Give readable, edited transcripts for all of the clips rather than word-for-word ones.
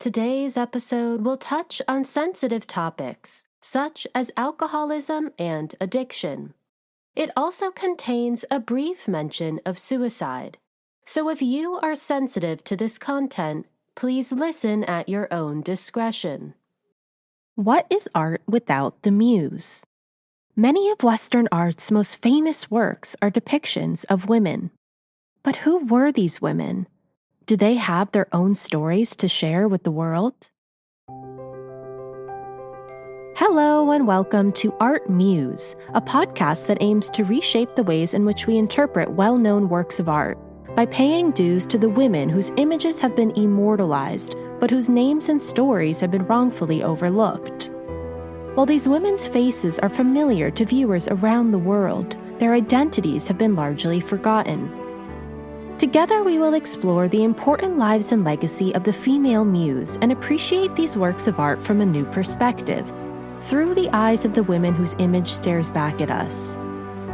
Today's episode will touch on sensitive topics, such as alcoholism and addiction. It also contains a brief mention of suicide. So if you are sensitive to this content, please listen at your own discretion. What is art without the muse? Many of Western art's most famous works are depictions of women. But who were these women? Do they have their own stories to share with the world? Hello and welcome to ArtMuse, a podcast that aims to reshape the ways in which we interpret well-known works of art by paying dues to the women whose images have been immortalized, but whose names and stories have been wrongfully overlooked. While these women's faces are familiar to viewers around the world, their identities have been largely forgotten. Together we will explore the important lives and legacy of the female muse and appreciate these works of art from a new perspective, through the eyes of the women whose image stares back at us.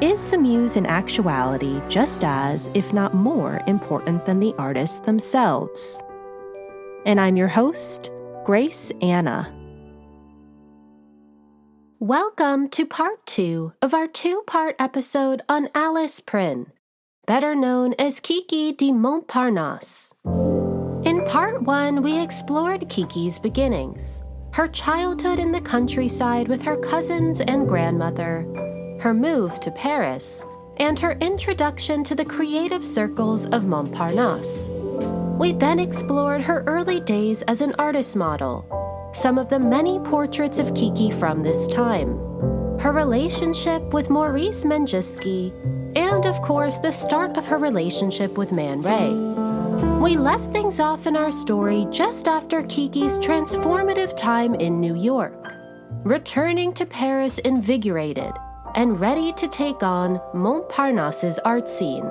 Is the muse in actuality just as, if not more, important than the artists themselves? And I'm your host, Grace Anna. Welcome to part 2 of our 2-part episode on Alice Prin, better known as Kiki de Montparnasse. In part 1, we explored Kiki's beginnings, her childhood in the countryside with her cousins and grandmother, her move to Paris, and her introduction to the creative circles of Montparnasse. We then explored her early days as an artist model, some of the many portraits of Kiki from this time, her relationship with Maurice Menjiski, and of course the start of her relationship with Man Ray. We left things off in our story just after Kiki's transformative time in New York, returning to Paris invigorated and ready to take on Montparnasse's art scene.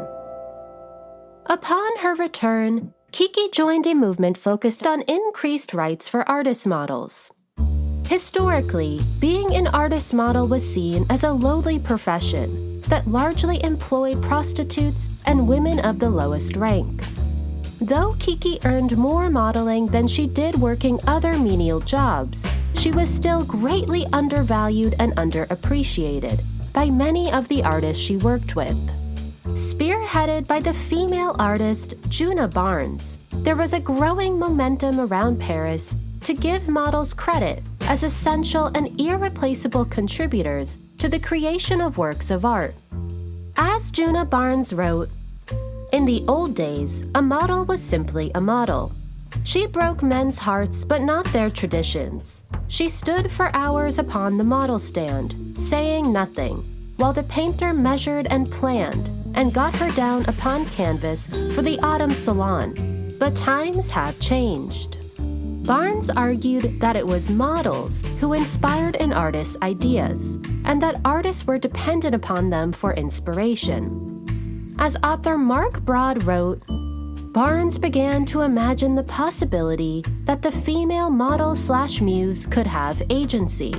Upon her return, Kiki joined a movement focused on increased rights for artist models. Historically, being an artist model was seen as a lowly profession that largely employed prostitutes and women of the lowest rank. Though Kiki earned more modeling than she did working other menial jobs, she was still greatly undervalued and underappreciated by many of the artists she worked with. Spearheaded by the female artist Juna Barnes, there was a growing momentum around Paris to give models credit as essential and irreplaceable contributors to the creation of works of art. As Juna Barnes wrote, "In the old days, a model was simply a model. She broke men's hearts but not their traditions. She stood for hours upon the model stand, saying nothing, while the painter measured and planned and got her down upon canvas for the autumn salon. But times have changed." Barnes argued that it was models who inspired an artist's ideas, and that artists were dependent upon them for inspiration. As author Mark Broad wrote, Barnes began to imagine the possibility that the female model/muse could have agency.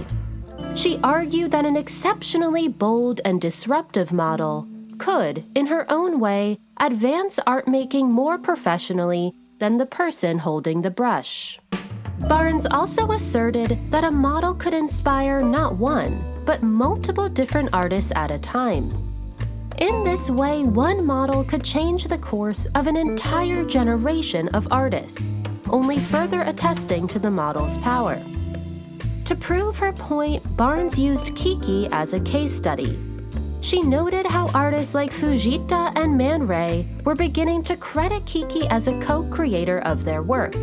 She argued that an exceptionally bold and disruptive model could, in her own way, advance art making more professionally than the person holding the brush. Barnes also asserted that a model could inspire not one, but multiple different artists at a time. In this way, one model could change the course of an entire generation of artists, only further attesting to the model's power. To prove her point, Barnes used Kiki as a case study. She noted how artists like Fujita and Man Ray were beginning to credit Kiki as a co-creator of their work.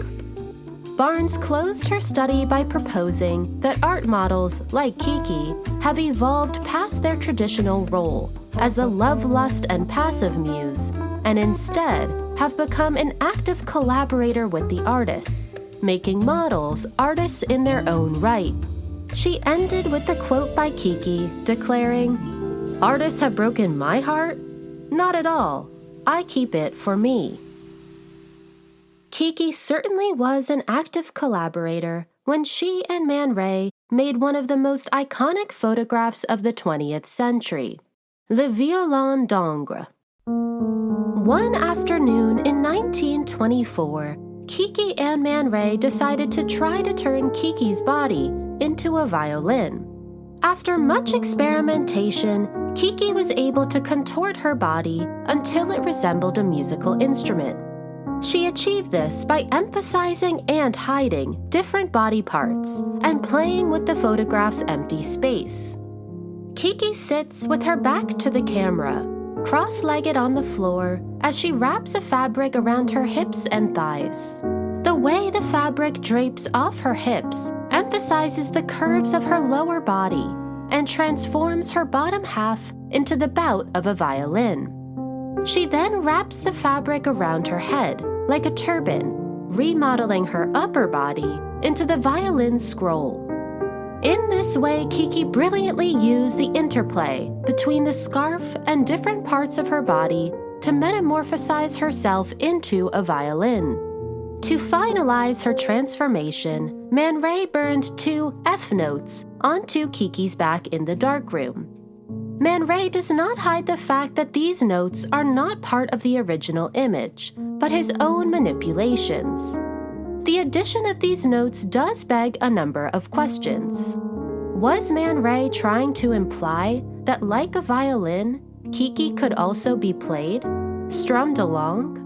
Barnes closed her study by proposing that art models, like Kiki, have evolved past their traditional role as the love, lust, and passive muse, and instead have become an active collaborator with the artists, making models artists in their own right. She ended with a quote by Kiki, declaring, "Artists have broken my heart? Not at all. I keep it for me." Kiki certainly was an active collaborator when she and Man Ray made one of the most iconic photographs of the 20th century, Le Violon d'Ingres. One afternoon in 1924, Kiki and Man Ray decided to try to turn Kiki's body into a violin. After much experimentation, Kiki was able to contort her body until it resembled a musical instrument. She achieved this by emphasizing and hiding different body parts and playing with the photograph's empty space. Kiki sits with her back to the camera, cross-legged on the floor as she wraps a fabric around her hips and thighs. The way the fabric drapes off her hips emphasizes the curves of her lower body and transforms her bottom half into the bout of a violin. She then wraps the fabric around her head like a turban, remodeling her upper body into the violin's scroll. In this way, Kiki brilliantly used the interplay between the scarf and different parts of her body to metamorphosize herself into a violin. To finalize her transformation, Man Ray burned 2 F notes onto Kiki's back in the darkroom. Man Ray does not hide the fact that these notes are not part of the original image, but his own manipulations. The addition of these notes does beg a number of questions. Was Man Ray trying to imply that, like a violin, Kiki could also be played, strummed along?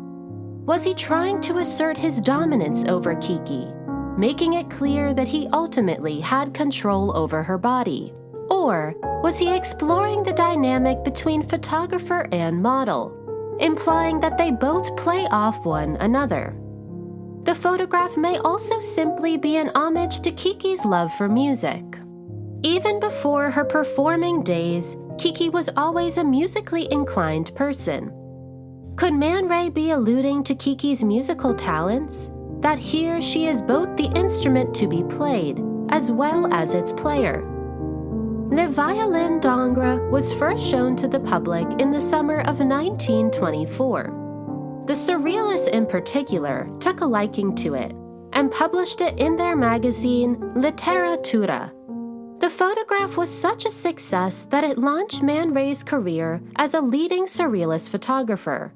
Was he trying to assert his dominance over Kiki, making it clear that he ultimately had control over her body? Or was he exploring the dynamic between photographer and model, implying that they both play off one another? The photograph may also simply be an homage to Kiki's love for music. Even before her performing days, Kiki was always a musically inclined person. Could Man Ray be alluding to Kiki's musical talents? That here she is both the instrument to be played, as well as its player. Le Violin d'Ingres was first shown to the public in the summer of 1924. The Surrealists in particular took a liking to it and published it in their magazine Letteratura. The photograph was such a success that it launched Man Ray's career as a leading Surrealist photographer,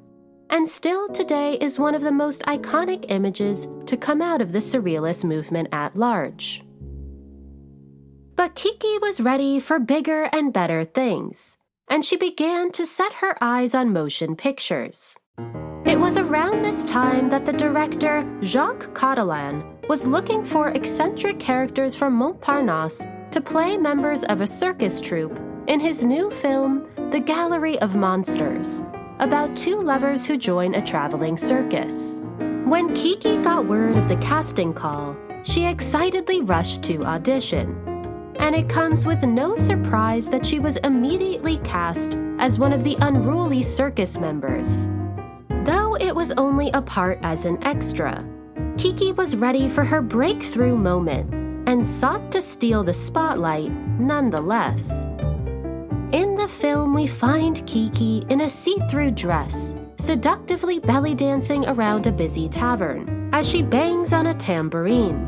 and still today is one of the most iconic images to come out of the Surrealist movement at large. But Kiki was ready for bigger and better things, and she began to set her eyes on motion pictures. It was around this time that the director Jacques Catalan was looking for eccentric characters from Montparnasse to play members of a circus troupe in his new film, The Gallery of Monsters, about 2 lovers who join a traveling circus. When Kiki got word of the casting call, she excitedly rushed to audition. And it comes with no surprise that she was immediately cast as one of the unruly circus members. Though it was only a part as an extra, Kiki was ready for her breakthrough moment and sought to steal the spotlight nonetheless. In the film, we find Kiki in a see-through dress, seductively belly dancing around a busy tavern as she bangs on a tambourine.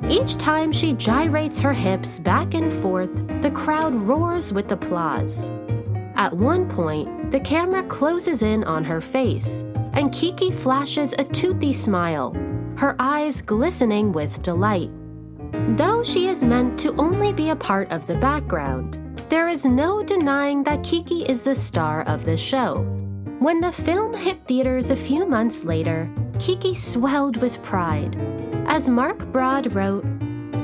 Each time she gyrates her hips back and forth, the crowd roars with applause. At one point, the camera closes in on her face, and Kiki flashes a toothy smile, her eyes glistening with delight. Though she is meant to only be a part of the background, there is no denying that Kiki is the star of the show. When the film hit theaters a few months later, Kiki swelled with pride. As Mark Broad wrote,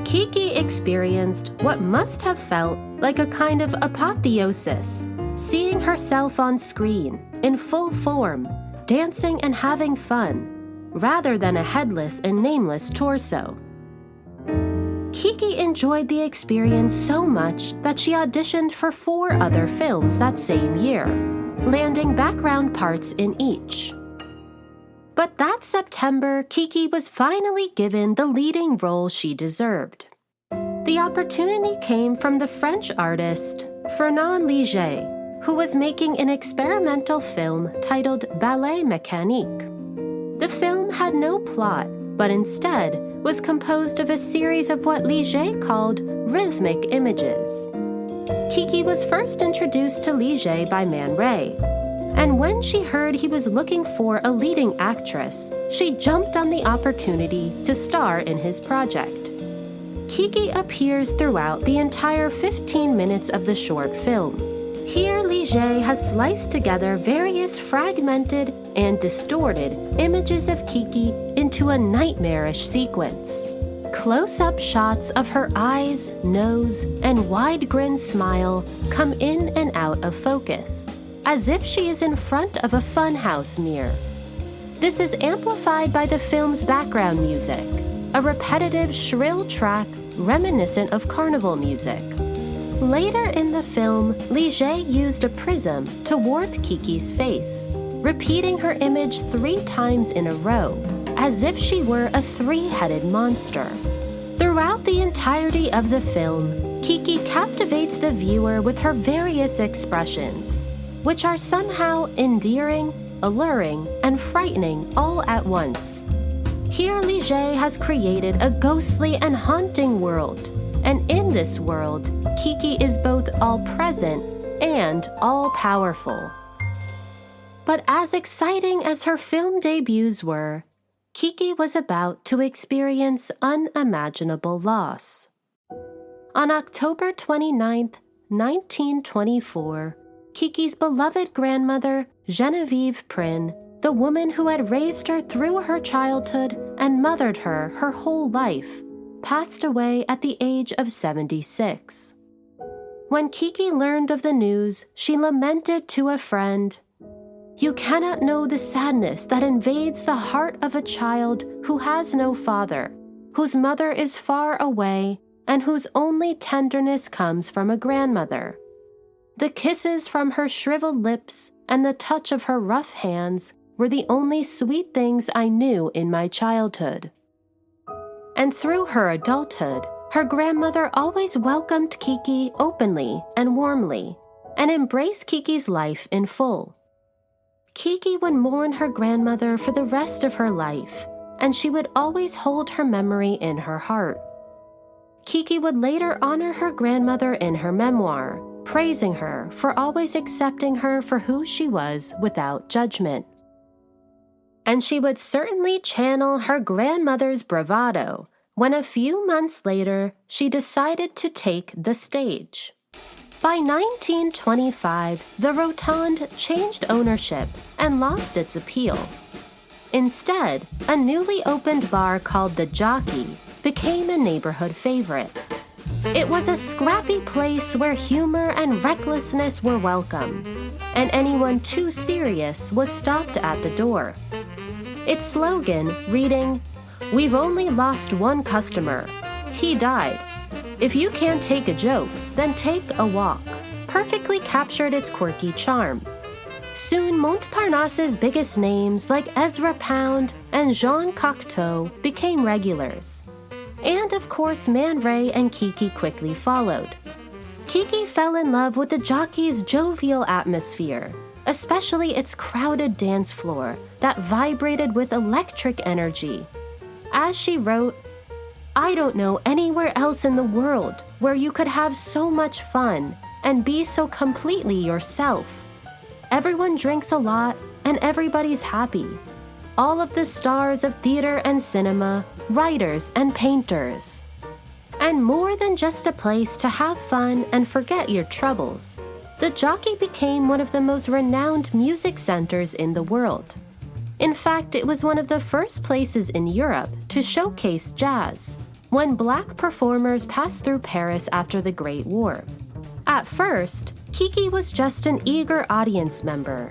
Kiki experienced what must have felt like a kind of apotheosis, seeing herself on screen, in full form, dancing and having fun, rather than a headless and nameless torso. Kiki enjoyed the experience so much that she auditioned for 4 other films that same year, landing background parts in each. But that September, Kiki was finally given the leading role she deserved. The opportunity came from the French artist Fernand Léger, who was making an experimental film titled Ballet Mécanique. The film had no plot, but instead was composed of a series of what Léger called rhythmic images. Kiki was first introduced to Léger by Man Ray. And when she heard he was looking for a leading actress, she jumped on the opportunity to star in his project. Kiki appears throughout the entire 15 minutes of the short film. Here, Liget has sliced together various fragmented and distorted images of Kiki into a nightmarish sequence. Close-up shots of her eyes, nose, and wide-grin smile come in and out of focus, as if she is in front of a funhouse mirror. This is amplified by the film's background music, a repetitive, shrill track reminiscent of carnival music. Later in the film, Liget used a prism to warp Kiki's face, repeating her image 3 times in a row, as if she were a 3-headed monster. Throughout the entirety of the film, Kiki captivates the viewer with her various expressions, which are somehow endearing, alluring, and frightening all at once. Here, Liget has created a ghostly and haunting world, and in this world, Kiki is both all-present and all-powerful. But as exciting as her film debuts were, Kiki was about to experience unimaginable loss. On October 29, 1924, Kiki's beloved grandmother, Genevieve Prin, the woman who had raised her through her childhood and mothered her whole life, passed away at the age of 76. When Kiki learned of the news, she lamented to a friend, "You cannot know the sadness that invades the heart of a child who has no father, whose mother is far away, and whose only tenderness comes from a grandmother. The kisses from her shriveled lips and the touch of her rough hands were the only sweet things I knew in my childhood." And through her adulthood, her grandmother always welcomed Kiki openly and warmly, and embraced Kiki's life in full. Kiki would mourn her grandmother for the rest of her life, and she would always hold her memory in her heart. Kiki would later honor her grandmother in her memoir, praising her for always accepting her for who she was without judgment. And she would certainly channel her grandmother's bravado when a few months later she decided to take the stage. By 1925, the Rotonde changed ownership and lost its appeal. Instead, a newly opened bar called the Jockey became a neighborhood favorite. It was a scrappy place where humor and recklessness were welcome, and anyone too serious was stopped at the door. Its slogan, reading, "We've only lost one customer. He died. If you can't take a joke, then take a walk," perfectly captured its quirky charm. Soon, Montparnasse's biggest names like Ezra Pound and Jean Cocteau became regulars. And of course, Man Ray and Kiki quickly followed. Kiki fell in love with the Jockey's jovial atmosphere, especially its crowded dance floor that vibrated with electric energy. As she wrote, "I don't know anywhere else in the world where you could have so much fun and be so completely yourself. Everyone drinks a lot and everybody's happy. All of the stars of theater and cinema, writers and painters. And more than just a place to have fun and forget your troubles, the Jockey became one of the most renowned music centers in the world. In fact, it was one of the first places in Europe to showcase jazz, when Black performers passed through Paris after the Great War. At first, Kiki was just an eager audience member.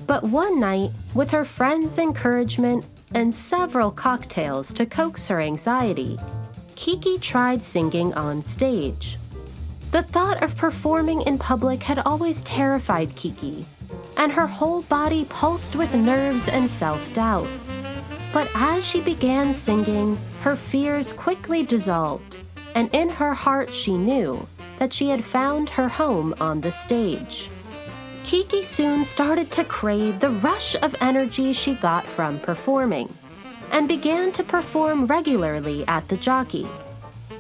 But one night, with her friends' encouragement and several cocktails to coax her anxiety, Kiki tried singing on stage. The thought of performing in public had always terrified Kiki, and her whole body pulsed with nerves and self-doubt. But as she began singing, her fears quickly dissolved, and in her heart she knew that she had found her home on the stage. Kiki soon started to crave the rush of energy she got from performing, and began to perform regularly at the Jockey.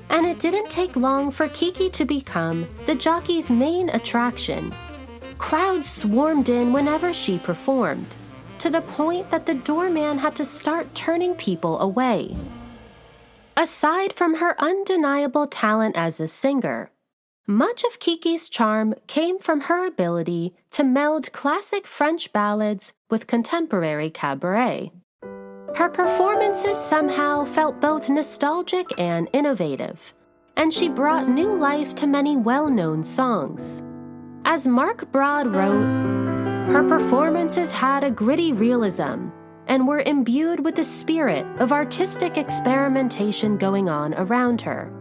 And it didn't take long for Kiki to become the Jockey's main attraction. Crowds swarmed in whenever she performed, to the point that the doorman had to start turning people away. Aside from her undeniable talent as a singer, much of Kiki's charm came from her ability to meld classic French ballads with contemporary cabaret. Her performances somehow felt both nostalgic and innovative, and she brought new life to many well-known songs. As Mark Broad wrote, her performances had a gritty realism and were imbued with the spirit of artistic experimentation going on around her.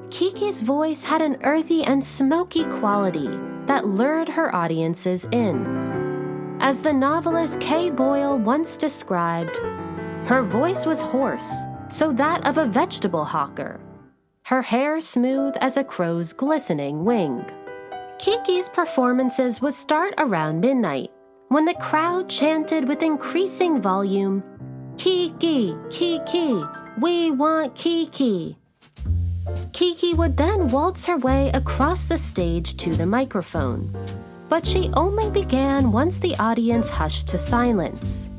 Kiki's voice had an earthy and smoky quality that lured her audiences in. As the novelist Kay Boyle once described, her voice was hoarse, so that of a vegetable hawker, her hair smooth as a crow's glistening wing. Kiki's performances would start around midnight, when the crowd chanted with increasing volume, "Kiki, Kiki, we want Kiki." Kiki would then waltz her way across the stage to the microphone, but she only began once the audience hushed to silence.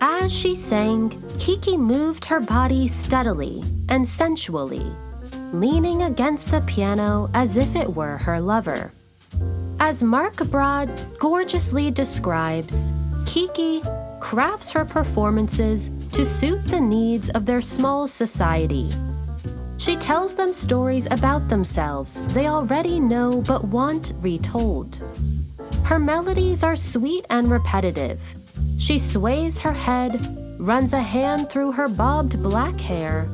As she sang, Kiki moved her body steadily and sensually, leaning against the piano as if it were her lover. As Mark Broad gorgeously describes, Kiki crafts her performances to suit the needs of their small society. She tells them stories about themselves they already know but want retold. Her melodies are sweet and repetitive. She sways her head, runs a hand through her bobbed black hair,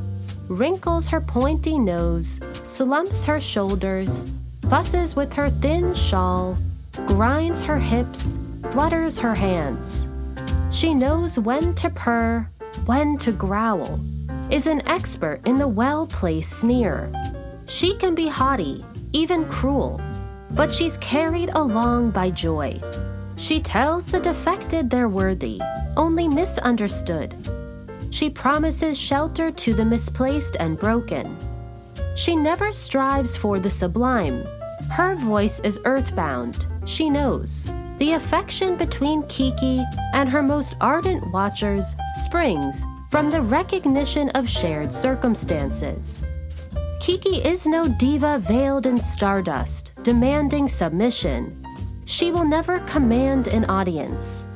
wrinkles her pointy nose, slumps her shoulders, fusses with her thin shawl, grinds her hips, flutters her hands. She knows when to purr, when to growl, is an expert in the well-placed sneer. She can be haughty, even cruel, but she's carried along by joy. She tells the defected they're worthy, only misunderstood. She promises shelter to the misplaced and broken. She never strives for the sublime. Her voice is earthbound, she knows. The affection between Kiki and her most ardent watchers springs from the recognition of shared circumstances. Kiki is no diva veiled in stardust, demanding submission. She will never command an audience.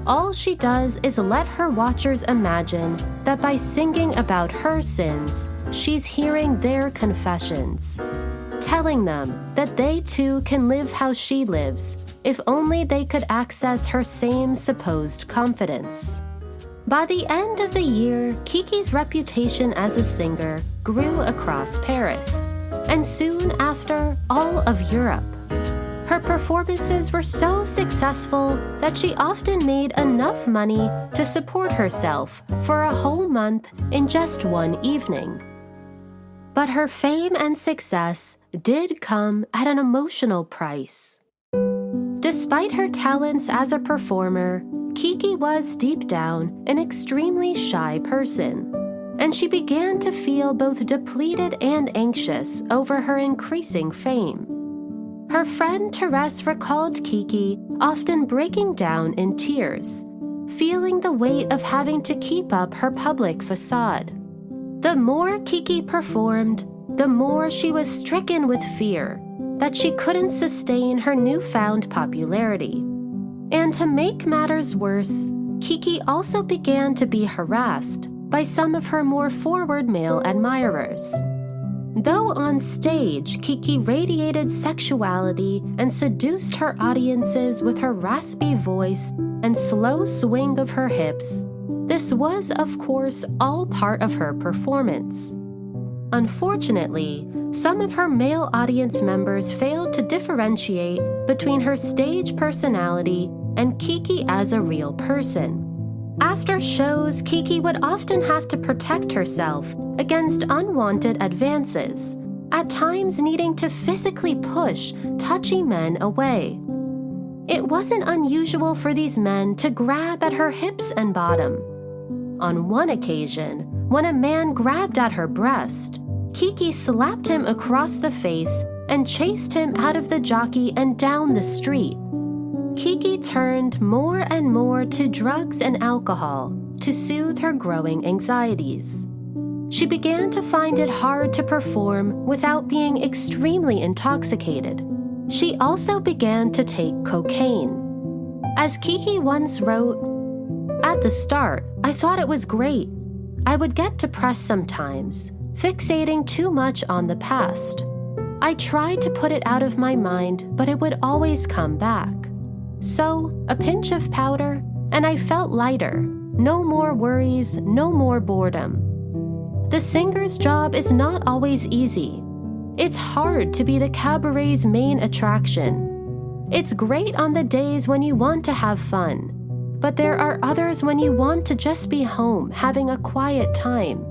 All she does is let her watchers imagine that by singing about her sins, she's hearing their confessions, telling them that they too can live how she lives, if only they could access her same supposed confidence. By the end of the year, Kiki's reputation as a singer grew across Paris, and soon after, all of Europe. Her performances were so successful that she often made enough money to support herself for a whole month in just one evening. But her fame and success did come at an emotional price. Despite her talents as a performer, Kiki was deep down an extremely shy person, and she began to feel both depleted and anxious over her increasing fame. Her friend Therese recalled Kiki often breaking down in tears, feeling the weight of having to keep up her public facade. The more Kiki performed, the more she was stricken with fear that she couldn't sustain her newfound popularity. And to make matters worse, Kiki also began to be harassed by some of her more forward male admirers. Though on stage, Kiki radiated sexuality and seduced her audiences with her raspy voice and slow swing of her hips, this was, of course, all part of her performance. Unfortunately, some of her male audience members failed to differentiate between her stage personality and Kiki as a real person. After shows, Kiki would often have to protect herself against unwanted advances, at times needing to physically push touchy men away. It wasn't unusual for these men to grab at her hips and bottom. On one occasion, when a man grabbed at her breast, Kiki slapped him across the face and chased him out of the jockey and down the street. Kiki turned more and more to drugs and alcohol to soothe her growing anxieties. She began to find it hard to perform without being extremely intoxicated. She also began to take cocaine. As Kiki once wrote, "At the start, I thought it was great. I would get depressed sometimes, fixating too much on the past. I tried to put it out of my mind, but it would always come back. So, a pinch of powder, and I felt lighter. No more worries, no more boredom." The singer's job is not always easy. It's hard to be the cabaret's main attraction. It's great on the days when you want to have fun, but there are others when you want to just be home having a quiet time.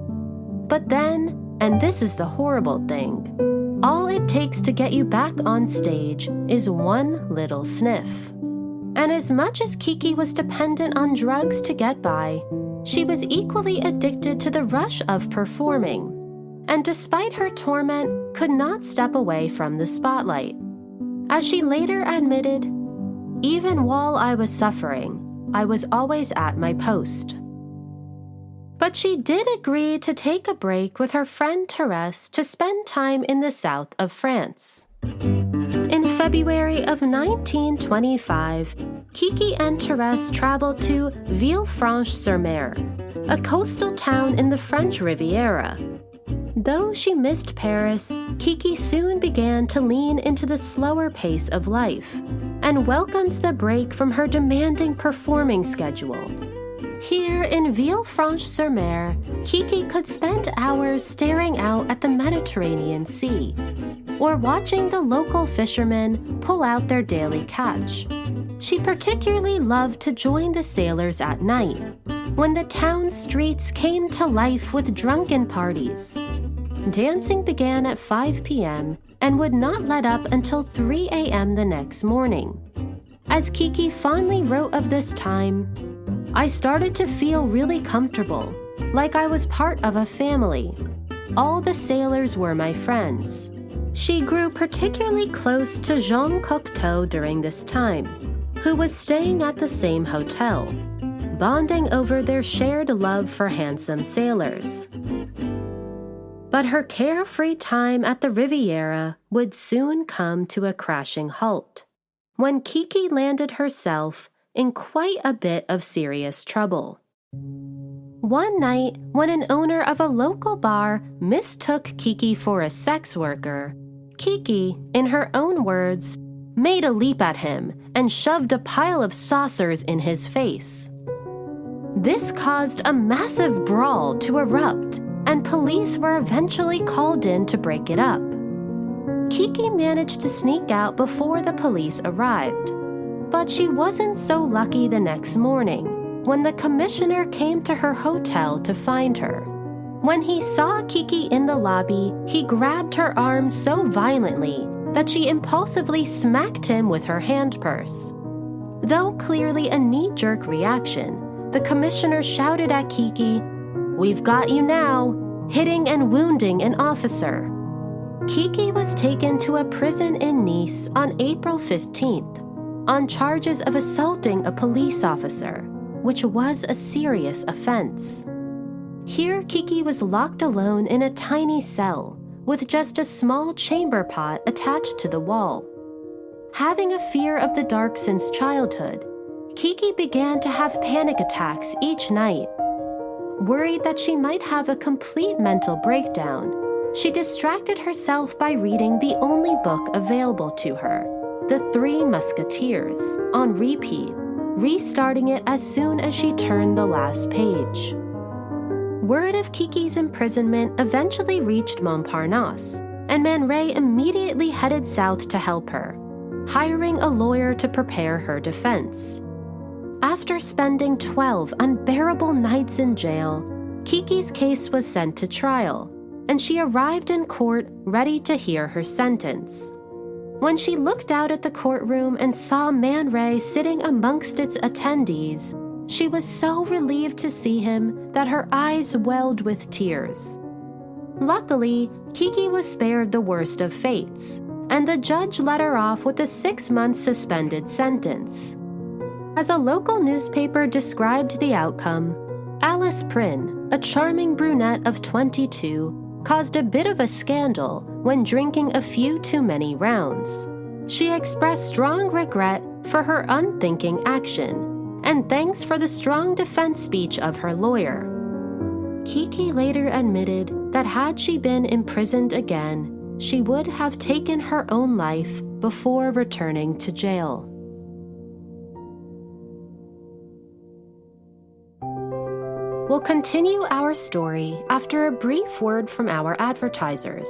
But then, and this is the horrible thing, all it takes to get you back on stage is one little sniff. And as much as Kiki was dependent on drugs to get by, she was equally addicted to the rush of performing, and despite her torment, could not step away from the spotlight. As she later admitted, "Even while I was suffering, I was always at my post." But she did agree to take a break with her friend Therese to spend time in the south of France. In February of 1925, Kiki and Therese traveled to Villefranche-sur-Mer, a coastal town in the French Riviera. Though she missed Paris, Kiki soon began to lean into the slower pace of life and welcomed the break from her demanding performing schedule. Here in Villefranche-sur-Mer, Kiki could spend hours staring out at the Mediterranean Sea or watching the local fishermen pull out their daily catch. She particularly loved to join the sailors at night, when the town's streets came to life with drunken parties. Dancing began at 5 p.m. and would not let up until 3 a.m. the next morning. As Kiki fondly wrote of this time, "I started to feel really comfortable, like I was part of a family. All the sailors were my friends." She grew particularly close to Jean Cocteau during this time, who was staying at the same hotel, bonding over their shared love for handsome sailors. But her carefree time at the Riviera would soon come to a crashing halt, when Kiki landed herself in quite a bit of serious trouble. One night, when an owner of a local bar mistook Kiki for a sex worker, Kiki, in her own words, made a leap at him and shoved a pile of saucers in his face. This caused a massive brawl to erupt, and police were eventually called in to break it up. Kiki managed to sneak out before the police arrived, but she wasn't so lucky the next morning, when the commissioner came to her hotel to find her. When he saw Kiki in the lobby, he grabbed her arm so violently that she impulsively smacked him with her hand purse. Though clearly a knee-jerk reaction, the commissioner shouted at Kiki, "We've got you now," hitting and wounding an officer. Kiki was taken to a prison in Nice on April 15th on charges of assaulting a police officer, which was a serious offense. Here, Kiki was locked alone in a tiny cell with just a small chamber pot attached to the wall. Having a fear of the dark since childhood, Kiki began to have panic attacks each night. Worried that she might have a complete mental breakdown, she distracted herself by reading the only book available to her, The Three Musketeers, on repeat, restarting it as soon as she turned the last page. Word of Kiki's imprisonment eventually reached Montparnasse, and Man Ray immediately headed south to help her, hiring a lawyer to prepare her defense. After spending 12 unbearable nights in jail, Kiki's case was sent to trial, and she arrived in court ready to hear her sentence. When she looked out at the courtroom and saw Man Ray sitting amongst its attendees, she was so relieved to see him that her eyes welled with tears. Luckily, Kiki was spared the worst of fates, and the judge let her off with a 6-month suspended sentence. As a local newspaper described the outcome, Alice Prin, a charming brunette of 22, caused a bit of a scandal when drinking a few too many rounds. She expressed strong regret for her unthinking action, and thanks for the strong defense speech of her lawyer. Kiki later admitted that had she been imprisoned again, she would have taken her own life before returning to jail. We'll continue our story after a brief word from our advertisers.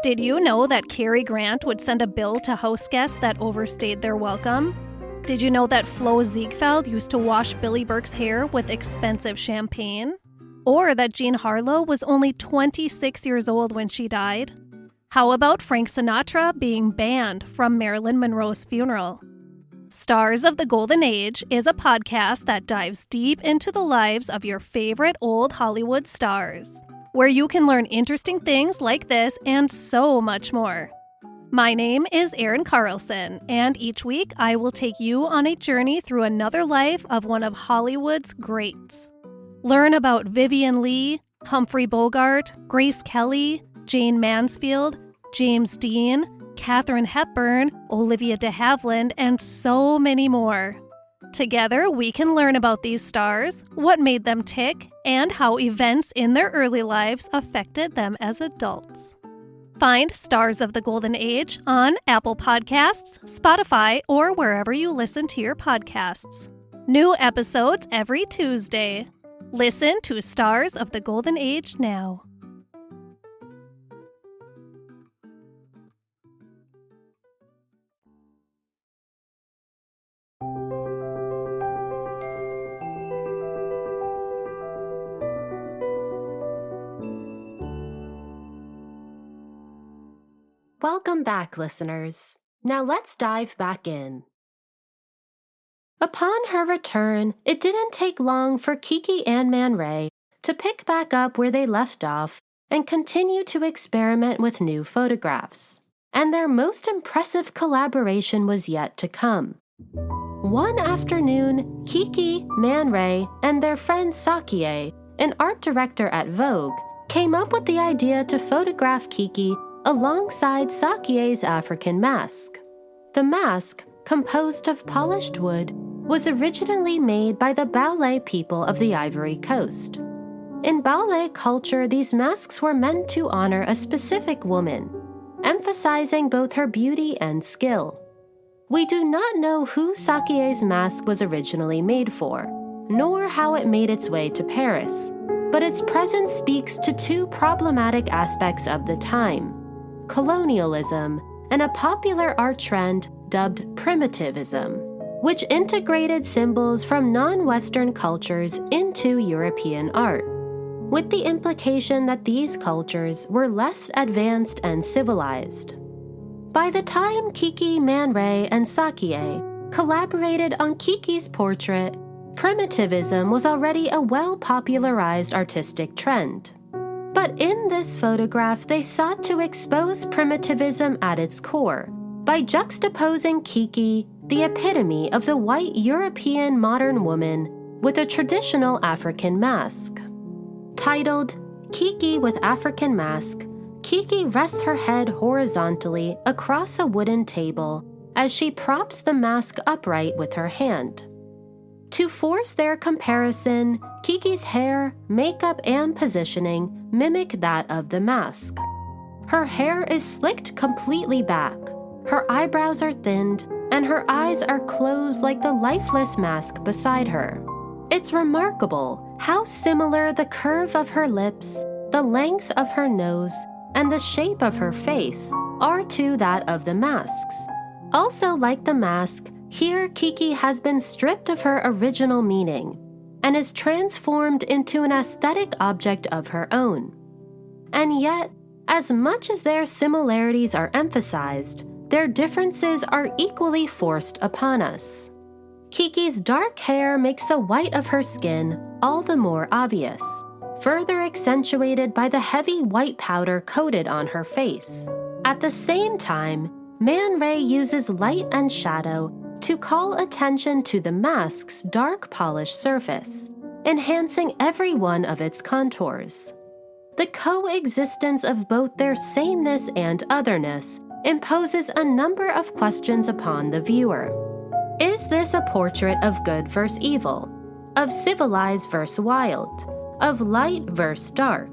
Did you know that Cary Grant would send a bill to house guests that overstayed their welcome? Did you know that Flo Ziegfeld used to wash Billy Burke's hair with expensive champagne? Or that Jean Harlow was only 26 years old when she died? How about Frank Sinatra being banned from Marilyn Monroe's funeral? Stars of the Golden Age is a podcast that dives deep into the lives of your favorite old Hollywood stars, where you can learn interesting things like this and so much more. My name is Erin Carlson, and each week I will take you on a journey through another life of one of Hollywood's greats. Learn about Vivien Leigh, Humphrey Bogart, Grace Kelly, Jane Mansfield, James Dean, Katharine Hepburn, Olivia de Havilland, and so many more. Together, we can learn about these stars, what made them tick, and how events in their early lives affected them as adults. Find Stars of the Golden Age on Apple Podcasts, Spotify, or wherever you listen to your podcasts. New episodes every Tuesday. Listen to Stars of the Golden Age now. Welcome back, listeners. Now let's dive back in. Upon her return, it didn't take long for Kiki and Man Ray to pick back up where they left off and continue to experiment with new photographs. And their most impressive collaboration was yet to come. One afternoon, Kiki, Man Ray, and their friend Sakie, an art director at Vogue, came up with the idea to photograph Kiki alongside Sakie's African mask. The mask, composed of polished wood, was originally made by the ballet people of the Ivory Coast. In ballet culture, these masks were meant to honor a specific woman, emphasizing both her beauty and skill. We do not know who Sakie's mask was originally made for, nor how it made its way to Paris, but its presence speaks to two problematic aspects of the time: colonialism and a popular art trend dubbed primitivism, which integrated symbols from non-Western cultures into European art, with the implication that these cultures were less advanced and civilized. By the time Kiki, Man Ray, and Sakie collaborated on Kiki's portrait, primitivism was already a well-popularized artistic trend. But in this photograph, they sought to expose primitivism at its core by juxtaposing Kiki, the epitome of the white European modern woman, with a traditional African mask. Titled Kiki with African Mask, Kiki rests her head horizontally across a wooden table as she props the mask upright with her hand. To force their comparison, Kiki's hair, makeup, and positioning mimic that of the mask. Her hair is slicked completely back, her eyebrows are thinned, and her eyes are closed like the lifeless mask beside her. It's remarkable how similar the curve of her lips, the length of her nose, and the shape of her face are to that of the masks. Also, like the mask, here Kiki has been stripped of her original meaning and is transformed into an aesthetic object of her own. And yet, as much as their similarities are emphasized, their differences are equally forced upon us. Kiki's dark hair makes the white of her skin all the more obvious, further accentuated by the heavy white powder coated on her face. At the same time, Man Ray uses light and shadow to call attention to the mask's dark polished surface, enhancing every one of its contours. The coexistence of both their sameness and otherness imposes a number of questions upon the viewer. Is this a portrait of good versus evil, of civilized versus wild, of light versus dark?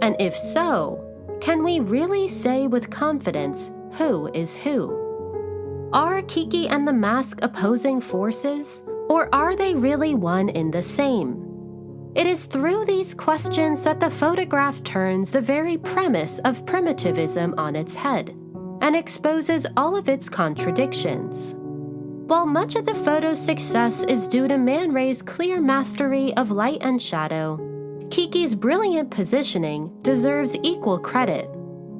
And if so, can we really say with confidence who is who? Are Kiki and the mask opposing forces, or are they really one in the same? It is through these questions that the photograph turns the very premise of primitivism on its head and exposes all of its contradictions. While much of the photo's success is due to Man Ray's clear mastery of light and shadow, Kiki's brilliant positioning deserves equal credit.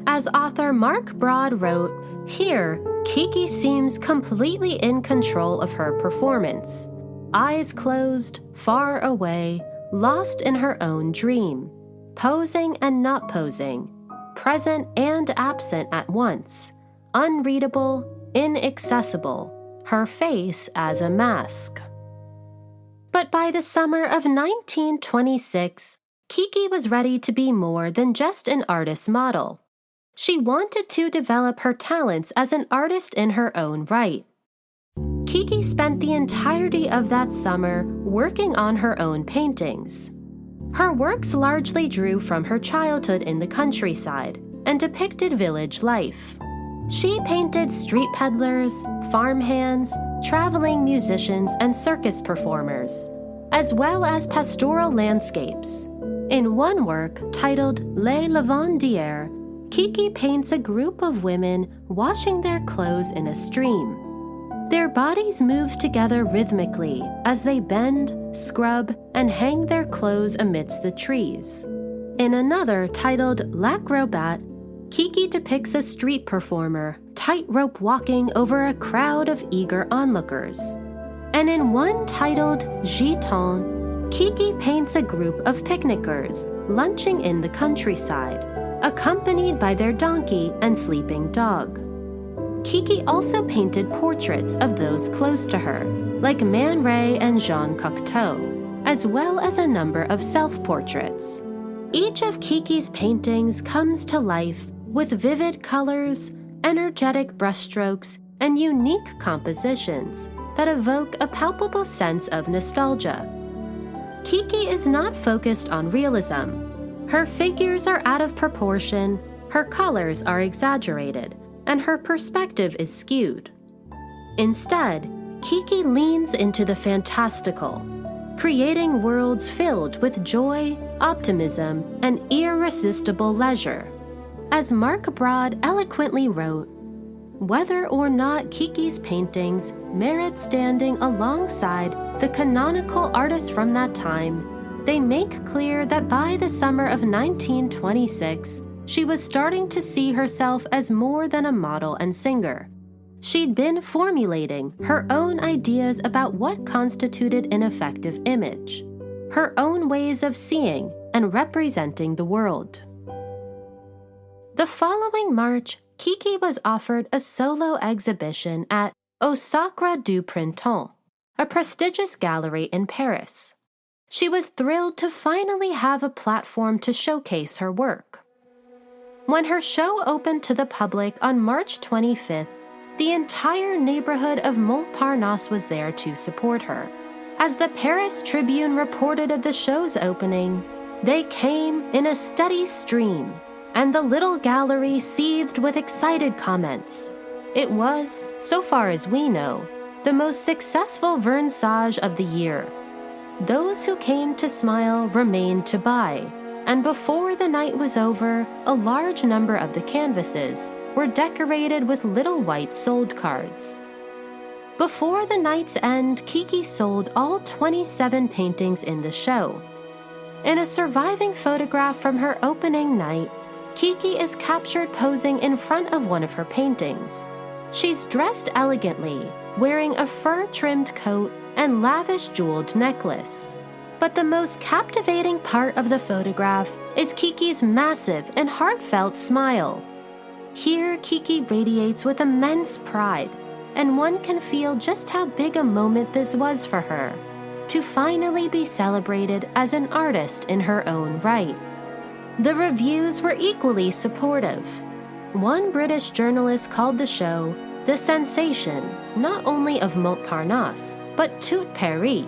As author Mark Broad wrote, here, Kiki seems completely in control of her performance. Eyes closed, far away, lost in her own dream, posing and not posing, present and absent at once, unreadable, inaccessible, her face as a mask. But by the summer of 1926, Kiki was ready to be more than just an artist model. She wanted to develop her talents as an artist in her own right. Kiki spent the entirety of that summer working on her own paintings. Her works largely drew from her childhood in the countryside and depicted village life. She painted street peddlers, farmhands, traveling musicians, and circus performers, as well as pastoral landscapes. In one work titled Les Lavandières, Kiki paints a group of women washing their clothes in a stream. Their bodies move together rhythmically as they bend, scrub, and hang their clothes amidst the trees. In another, titled L'Acrobat, Kiki depicts a street performer tightrope walking over a crowd of eager onlookers. And in one titled Giton, Kiki paints a group of picnickers lunching in the countryside, accompanied by their donkey and sleeping dog. Kiki also painted portraits of those close to her, like Man Ray and Jean Cocteau, as well as a number of self-portraits. Each of Kiki's paintings comes to life with vivid colors, energetic brushstrokes, and unique compositions that evoke a palpable sense of nostalgia. Kiki is not focused on realism. Her figures are out of proportion, her colors are exaggerated, and her perspective is skewed. Instead, Kiki leans into the fantastical, creating worlds filled with joy, optimism, and irresistible leisure. As Mark Broad eloquently wrote, whether or not Kiki's paintings merit standing alongside the canonical artists from that time, they make clear that by the summer of 1926, she was starting to see herself as more than a model and singer. She'd been formulating her own ideas about what constituted an effective image, her own ways of seeing and representing the world. The following March, Kiki was offered a solo exhibition at Au Sacre du Printemps, a prestigious gallery in Paris. She was thrilled to finally have a platform to showcase her work. When her show opened to the public on March 25th, the entire neighborhood of Montparnasse was there to support her. As the Paris Tribune reported of the show's opening, they came in a steady stream, and the little gallery seethed with excited comments. It was, so far as we know, the most successful vernissage of the year. Those who came to smile remained to buy, and before the night was over, a large number of the canvases were decorated with little white sold cards. Before the night's end, Kiki sold all 27 paintings in the show. In a surviving photograph from her opening night, Kiki is captured posing in front of one of her paintings. She's dressed elegantly, wearing a fur-trimmed coat and lavish jeweled necklace. But the most captivating part of the photograph is Kiki's massive and heartfelt smile. Here, Kiki radiates with immense pride, and one can feel just how big a moment this was for her, to finally be celebrated as an artist in her own right. The reviews were equally supportive. One British journalist called the show the sensation not only of Montparnasse, but tout Paris.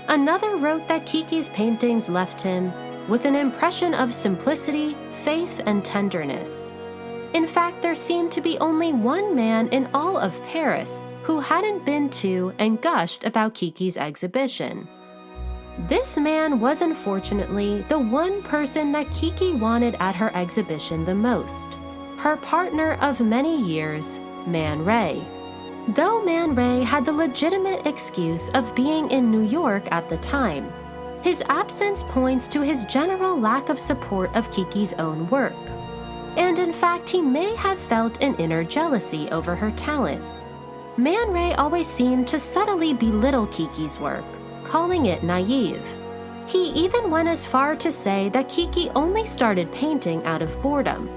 Another wrote that Kiki's paintings left him with an impression of simplicity, faith, and tenderness. In fact, there seemed to be only one man in all of Paris who hadn't been to and gushed about Kiki's exhibition. This man was unfortunately the one person that Kiki wanted at her exhibition the most, her partner of many years, Man Ray. Though Man Ray had the legitimate excuse of being in New York at the time, his absence points to his general lack of support of Kiki's own work. And in fact, he may have felt an inner jealousy over her talent. Man Ray always seemed to subtly belittle Kiki's work, calling it naive. He even went as far to say that Kiki only started painting out of boredom,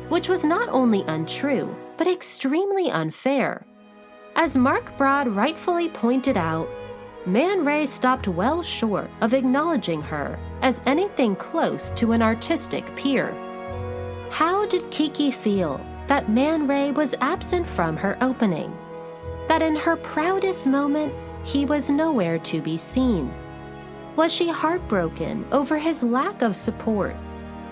which was not only untrue, but extremely unfair. As Mark Broad rightfully pointed out, Man Ray stopped well short of acknowledging her as anything close to an artistic peer. How did Kiki feel that Man Ray was absent from her opening? That in her proudest moment, he was nowhere to be seen? Was she heartbroken over his lack of support?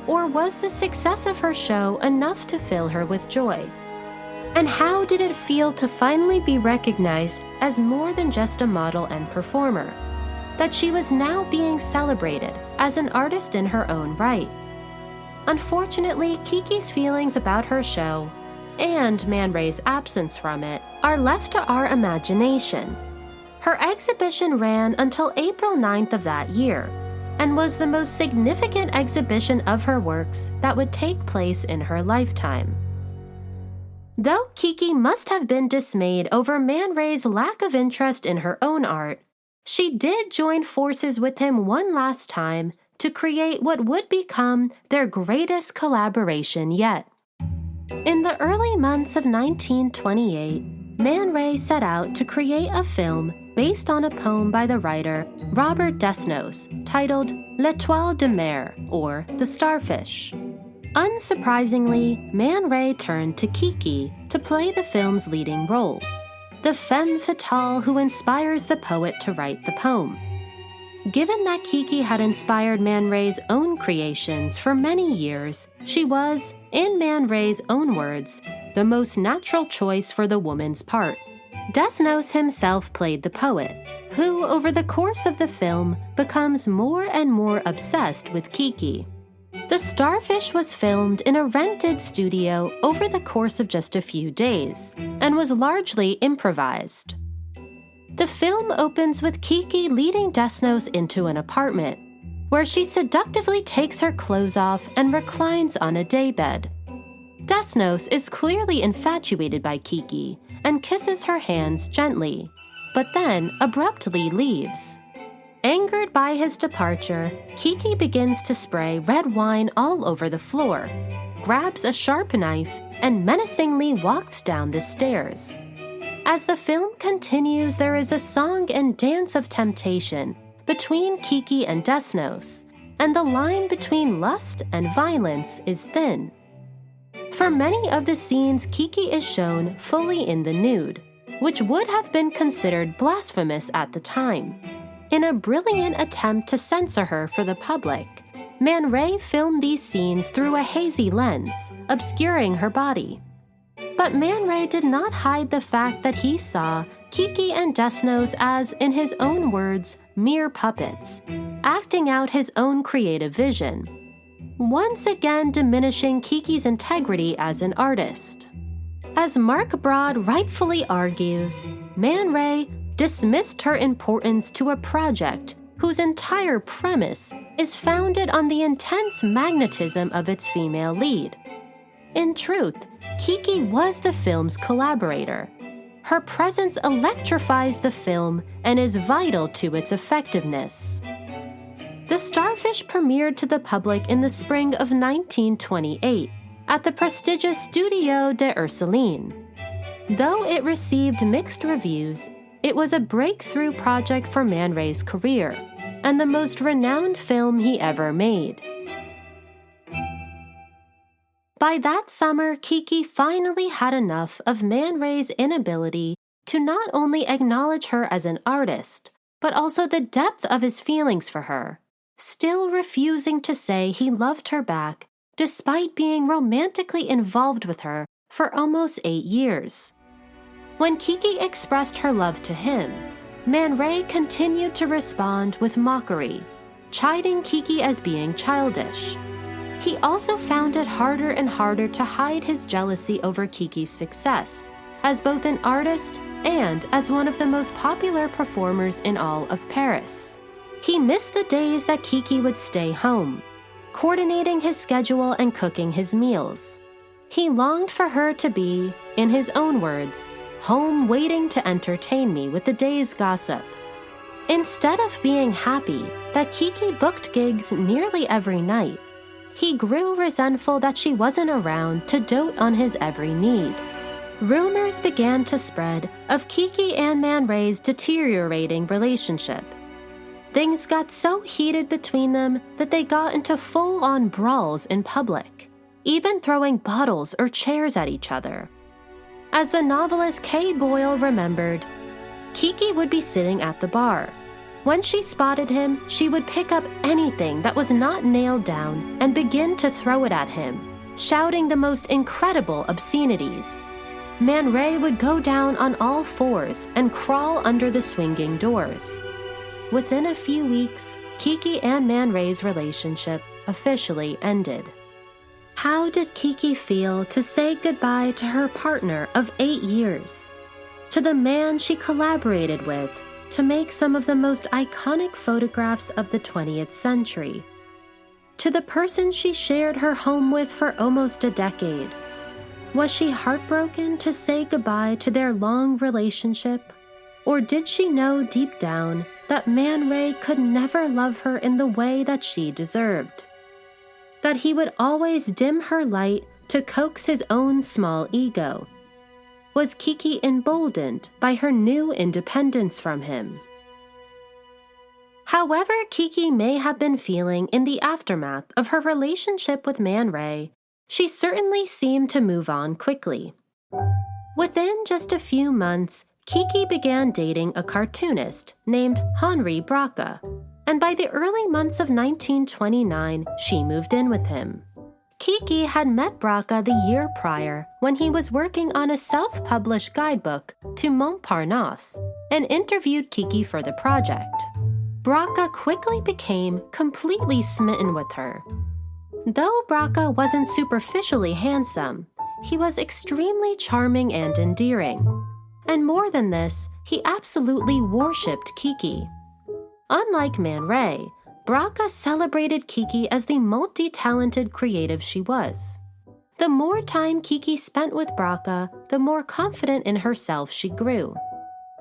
Or was the success of her show enough to fill her with joy? And how did it feel to finally be recognized as more than just a model and performer? That she was now being celebrated as an artist in her own right? Unfortunately, Kiki's feelings about her show, and Man Ray's absence from it, are left to our imagination. Her exhibition ran until April 9th of that year, and was the most significant exhibition of her works that would take place in her lifetime. Though Kiki must have been dismayed over Man Ray's lack of interest in her own art, she did join forces with him one last time to create what would become their greatest collaboration yet. In the early months of 1928, Man Ray set out to create a film based on a poem by the writer Robert Desnos titled L'Étoile de Mer, or The Starfish. Unsurprisingly, Man Ray turned to Kiki to play the film's leading role, the femme fatale who inspires the poet to write the poem. Given that Kiki had inspired Man Ray's own creations for many years, she was, in Man Ray's own words, the most natural choice for the woman's part. Desnos himself played the poet, who, over the course of the film, becomes more and more obsessed with Kiki. The Starfish was filmed in a rented studio over the course of just a few days, and was largely improvised. The film opens with Kiki leading Desnos into an apartment, where she seductively takes her clothes off and reclines on a daybed. Desnos is clearly infatuated by Kiki and kisses her hands gently, but then abruptly leaves. Angered by his departure, Kiki begins to spray red wine all over the floor, grabs a sharp knife, and menacingly walks down the stairs. As the film continues, there is a song and dance of temptation between Kiki and Desnos, and the line between lust and violence is thin. For many of the scenes, Kiki is shown fully in the nude, which would have been considered blasphemous at the time. In a brilliant attempt to censor her for the public, Man Ray filmed these scenes through a hazy lens, obscuring her body. But Man Ray did not hide the fact that he saw Kiki and Desnos as, in his own words, mere puppets, acting out his own creative vision, once again diminishing Kiki's integrity as an artist. As Mark Broad rightfully argues, Man Ray dismissed her importance to a project whose entire premise is founded on the intense magnetism of its female lead. In truth, Kiki was the film's collaborator. Her presence electrifies the film and is vital to its effectiveness. The Starfish premiered to the public in the spring of 1928 at the prestigious Studio de Ursuline. Though it received mixed reviews, it was a breakthrough project for Man Ray's career and the most renowned film he ever made. By that summer, Kiki finally had enough of Man Ray's inability to not only acknowledge her as an artist, but also the depth of his feelings for her, still refusing to say he loved her back despite being romantically involved with her for almost 8 years. When Kiki expressed her love to him, Man Ray continued to respond with mockery, chiding Kiki as being childish. He also found it harder and harder to hide his jealousy over Kiki's success, as both an artist and as one of the most popular performers in all of Paris. He missed the days that Kiki would stay home, coordinating his schedule and cooking his meals. He longed for her to be, in his own words, home waiting to entertain me with the day's gossip. Instead of being happy that Kiki booked gigs nearly every night, he grew resentful that she wasn't around to dote on his every need. Rumors began to spread of Kiki and Man Ray's deteriorating relationship. Things got so heated between them that they got into full-on brawls in public, even throwing bottles or chairs at each other. As the novelist Kay Boyle remembered, Kiki would be sitting at the bar. When she spotted him, she would pick up anything that was not nailed down and begin to throw it at him, shouting the most incredible obscenities. Man Ray would go down on all fours and crawl under the swinging doors. Within a few weeks, Kiki and Man Ray's relationship officially ended. How did Kiki feel to say goodbye to her partner of 8 years? To the man she collaborated with to make some of the most iconic photographs of the 20th century? To the person she shared her home with for almost a decade? Was she heartbroken to say goodbye to their long relationship? Or did she know deep down that Man Ray could never love her in the way that she deserved? That he would always dim her light to coax his own small ego? Was Kiki emboldened by her new independence from him? However Kiki may have been feeling in the aftermath of her relationship with Man Ray, she certainly seemed to move on quickly. Within just a few months, Kiki began dating a cartoonist named Henri Braca, and by the early months of 1929, she moved in with him. Kiki had met Braca the year prior when he was working on a self-published guidebook to Montparnasse and interviewed Kiki for the project. Braca quickly became completely smitten with her. Though Braca wasn't superficially handsome, he was extremely charming and endearing. And more than this, he absolutely worshipped Kiki. Unlike Man Ray, Braca celebrated Kiki as the multi-talented creative she was. The more time Kiki spent with Braca, the more confident in herself she grew.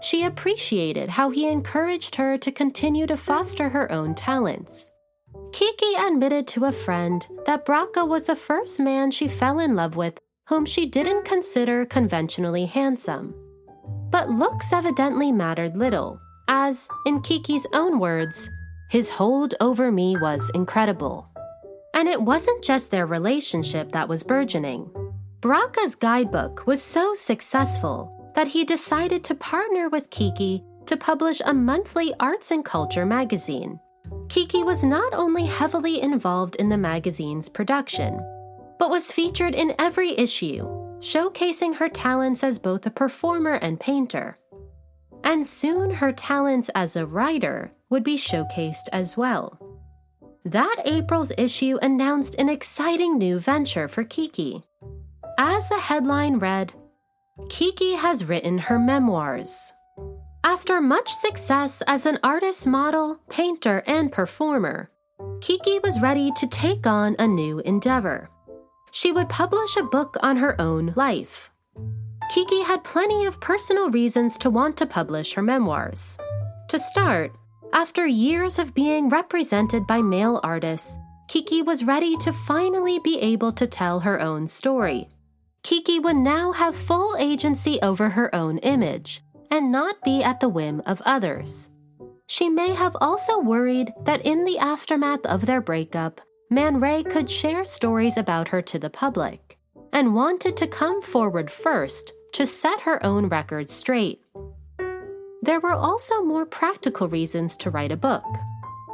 She appreciated how he encouraged her to continue to foster her own talents. Kiki admitted to a friend that Braca was the first man she fell in love with whom she didn't consider conventionally handsome. But looks evidently mattered little, as, in Kiki's own words, his hold over me was incredible. And it wasn't just their relationship that was burgeoning. Braca's guidebook was so successful that he decided to partner with Kiki to publish a monthly arts and culture magazine. Kiki was not only heavily involved in the magazine's production, but was featured in every issue, showcasing her talents as both a performer and painter. And soon her talents as a writer would be showcased as well. That April's issue announced an exciting new venture for Kiki. As the headline read, "Kiki has written her memoirs." After much success as an artist, model, painter, and performer, Kiki was ready to take on a new endeavor. She would publish a book on her own life. Kiki had plenty of personal reasons to want to publish her memoirs. To start, After years of being represented by male artists, Kiki was ready to finally be able to tell her own story. Kiki would now have full agency over her own image and not be at the whim of others. She may have also worried that in the aftermath of their breakup, Man Ray could share stories about her to the public, and wanted to come forward first to set her own record straight. There were also more practical reasons to write a book.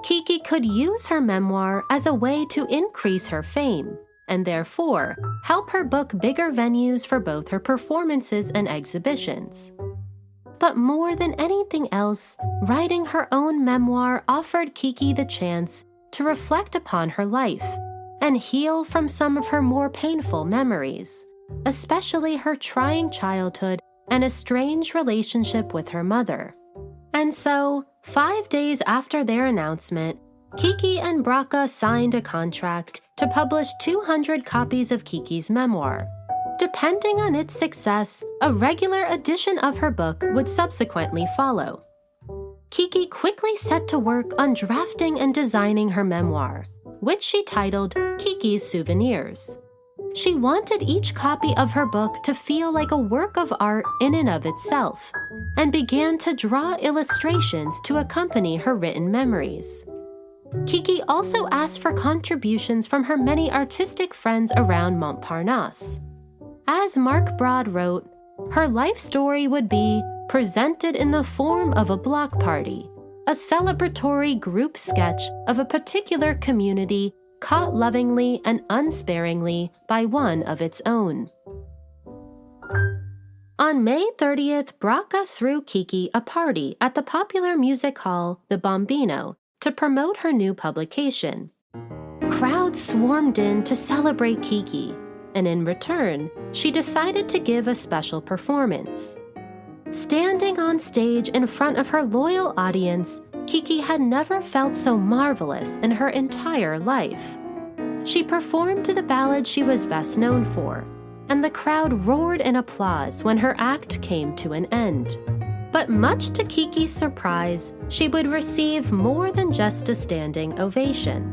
Kiki could use her memoir as a way to increase her fame, and therefore help her book bigger venues for both her performances and exhibitions. But more than anything else, writing her own memoir offered Kiki the chance to reflect upon her life and heal from some of her more painful memories, especially her trying childhood and a strange relationship with her mother. And so, 5 days after their announcement, Kiki and Braca signed a contract to publish 200 copies of Kiki's memoir. Depending on its success, a regular edition of her book would subsequently follow. Kiki quickly set to work on drafting and designing her memoir, which she titled Kiki's Souvenirs. She wanted each copy of her book to feel like a work of art in and of itself, and began to draw illustrations to accompany her written memories. Kiki also asked for contributions from her many artistic friends around Montparnasse. As Mark Broad wrote, her life story would be presented in the form of a block party, a celebratory group sketch of a particular community caught lovingly and unsparingly by one of its own. On May 30th, Braca threw Kiki a party at the popular music hall, the Bombino, to promote her new publication. Crowds swarmed in to celebrate Kiki, and in return, she decided to give a special performance. Standing on stage in front of her loyal audience, Kiki had never felt so marvelous in her entire life. She performed to the ballad she was best known for, and the crowd roared in applause when her act came to an end. But much to Kiki's surprise, she would receive more than just a standing ovation.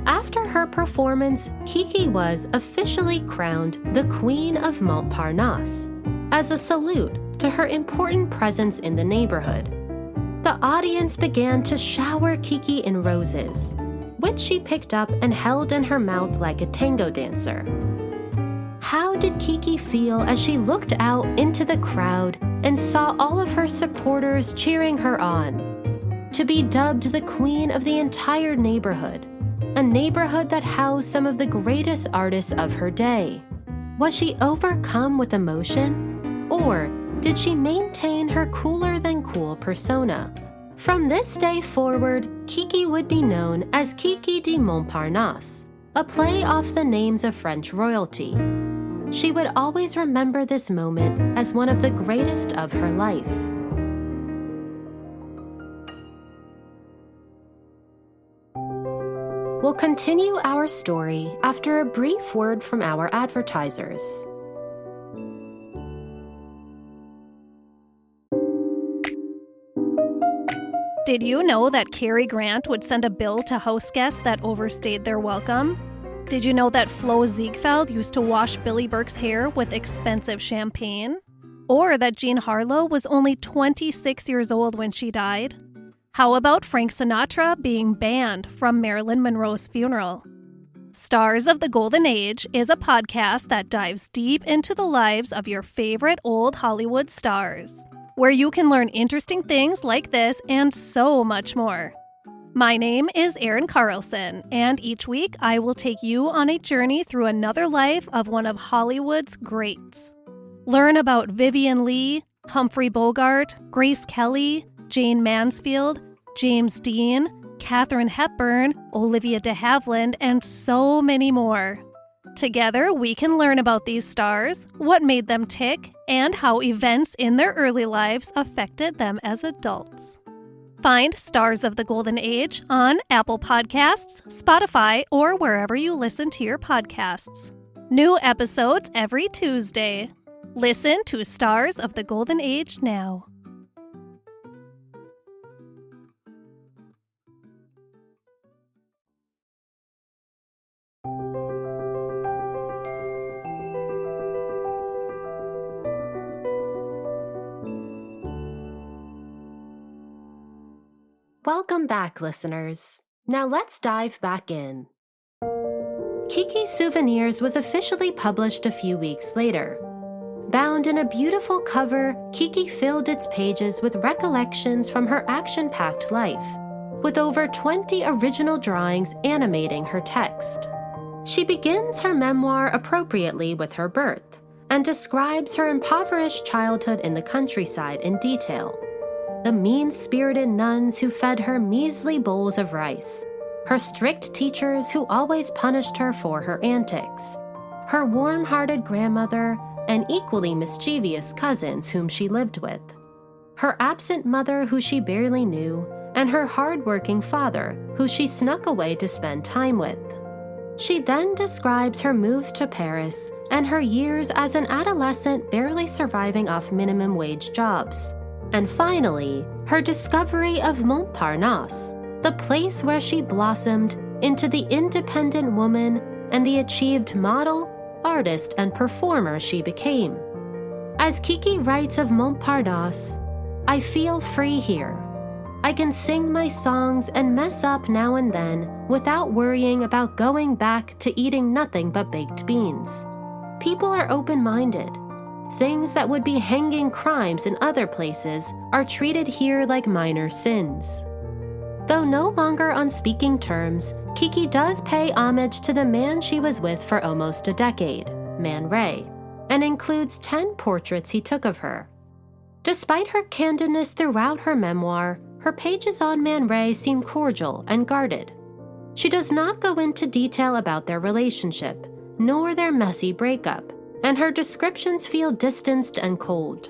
After her performance, Kiki was officially crowned the Queen of Montparnasse, as a salute to her important presence in the neighborhood. The audience began to shower Kiki in roses, which she picked up and held in her mouth like a tango dancer. How did Kiki feel as she looked out into the crowd and saw all of her supporters cheering her on? To be dubbed the queen of the entire neighborhood, a neighborhood that housed some of the greatest artists of her day. Was she overcome with emotion? Or did she maintain her cooler-than-cool persona? From this day forward, Kiki would be known as Kiki de Montparnasse, a play off the names of French royalty. She would always remember this moment as one of the greatest of her life. We'll continue our story after a brief word from our advertisers. Did you know that Cary Grant would send a bill to house guests that overstayed their welcome? Did you know that Flo Ziegfeld used to wash Billy Burke's hair with expensive champagne? Or that Jean Harlow was only 26 years old when she died? How about Frank Sinatra being banned from Marilyn Monroe's funeral? Stars of the Golden Age is a podcast that dives deep into the lives of your favorite old Hollywood stars, where you can learn interesting things like this and so much more. My name is Erin Carlson, and each week I will take you on a journey through another life of one of Hollywood's greats. Learn about Vivien Leigh, Humphrey Bogart, Grace Kelly, Jane Mansfield, James Dean, Katharine Hepburn, Olivia de Havilland, and so many more. Together, we can learn about these stars, what made them tick, and how events in their early lives affected them as adults. Find Stars of the Golden Age on Apple Podcasts, Spotify, or wherever you listen to your podcasts. New episodes every Tuesday. Listen to Stars of the Golden Age now. Welcome back, listeners. Now let's dive back in. Kiki's Souvenirs was officially published a few weeks later. Bound in a beautiful cover, Kiki filled its pages with recollections from her action-packed life, with over 20 original drawings animating her text. She begins her memoir appropriately with her birth, and describes her impoverished childhood in the countryside in detail. The mean-spirited nuns who fed her measly bowls of rice, her strict teachers who always punished her for her antics, her warm-hearted grandmother, and equally mischievous cousins whom she lived with, her absent mother who she barely knew, and her hard-working father who she snuck away to spend time with. She then describes her move to Paris and her years as an adolescent barely surviving off minimum wage jobs. And finally, her discovery of Montparnasse, the place where she blossomed into the independent woman and the achieved model, artist, and performer she became. As Kiki writes of Montparnasse, "I feel free here. I can sing my songs and mess up now and then without worrying about going back to eating nothing but baked beans. People are open-minded. Things that would be hanging crimes in other places are treated here like minor sins." Though no longer on speaking terms, Kiki does pay homage to the man she was with for almost a decade, Man Ray, and includes 10 portraits he took of her. Despite her candidness throughout her memoir, her pages on Man Ray seem cordial and guarded. She does not go into detail about their relationship, nor their messy breakup, and her descriptions feel distanced and cold.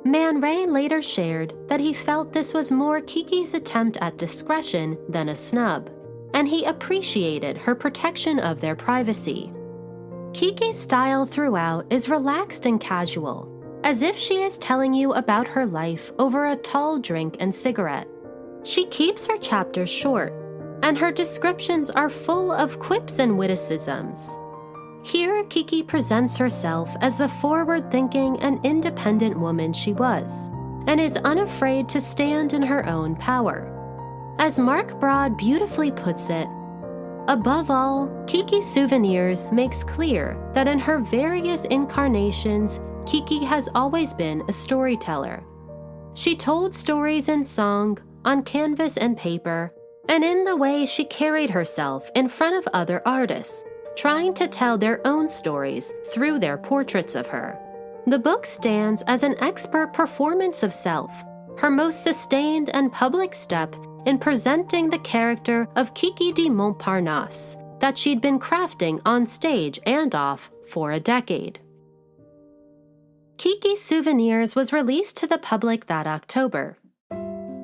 Man Ray later shared that he felt this was more Kiki's attempt at discretion than a snub, and he appreciated her protection of their privacy. Kiki's style throughout is relaxed and casual, as if she is telling you about her life over a tall drink and cigarette. She keeps her chapters short, and her descriptions are full of quips and witticisms. Here, Kiki presents herself as the forward-thinking and independent woman she was, and is unafraid to stand in her own power. As Mark Broad beautifully puts it, above all, Kiki's Souvenirs makes clear that in her various incarnations, Kiki has always been a storyteller. She told stories in song, on canvas and paper, and in the way she carried herself in front of other artists, trying to tell their own stories through their portraits of her. The book stands as an expert performance of self, her most sustained and public step in presenting the character of Kiki de Montparnasse that she'd been crafting on stage and off for a decade. Kiki's Souvenirs was released to the public that October.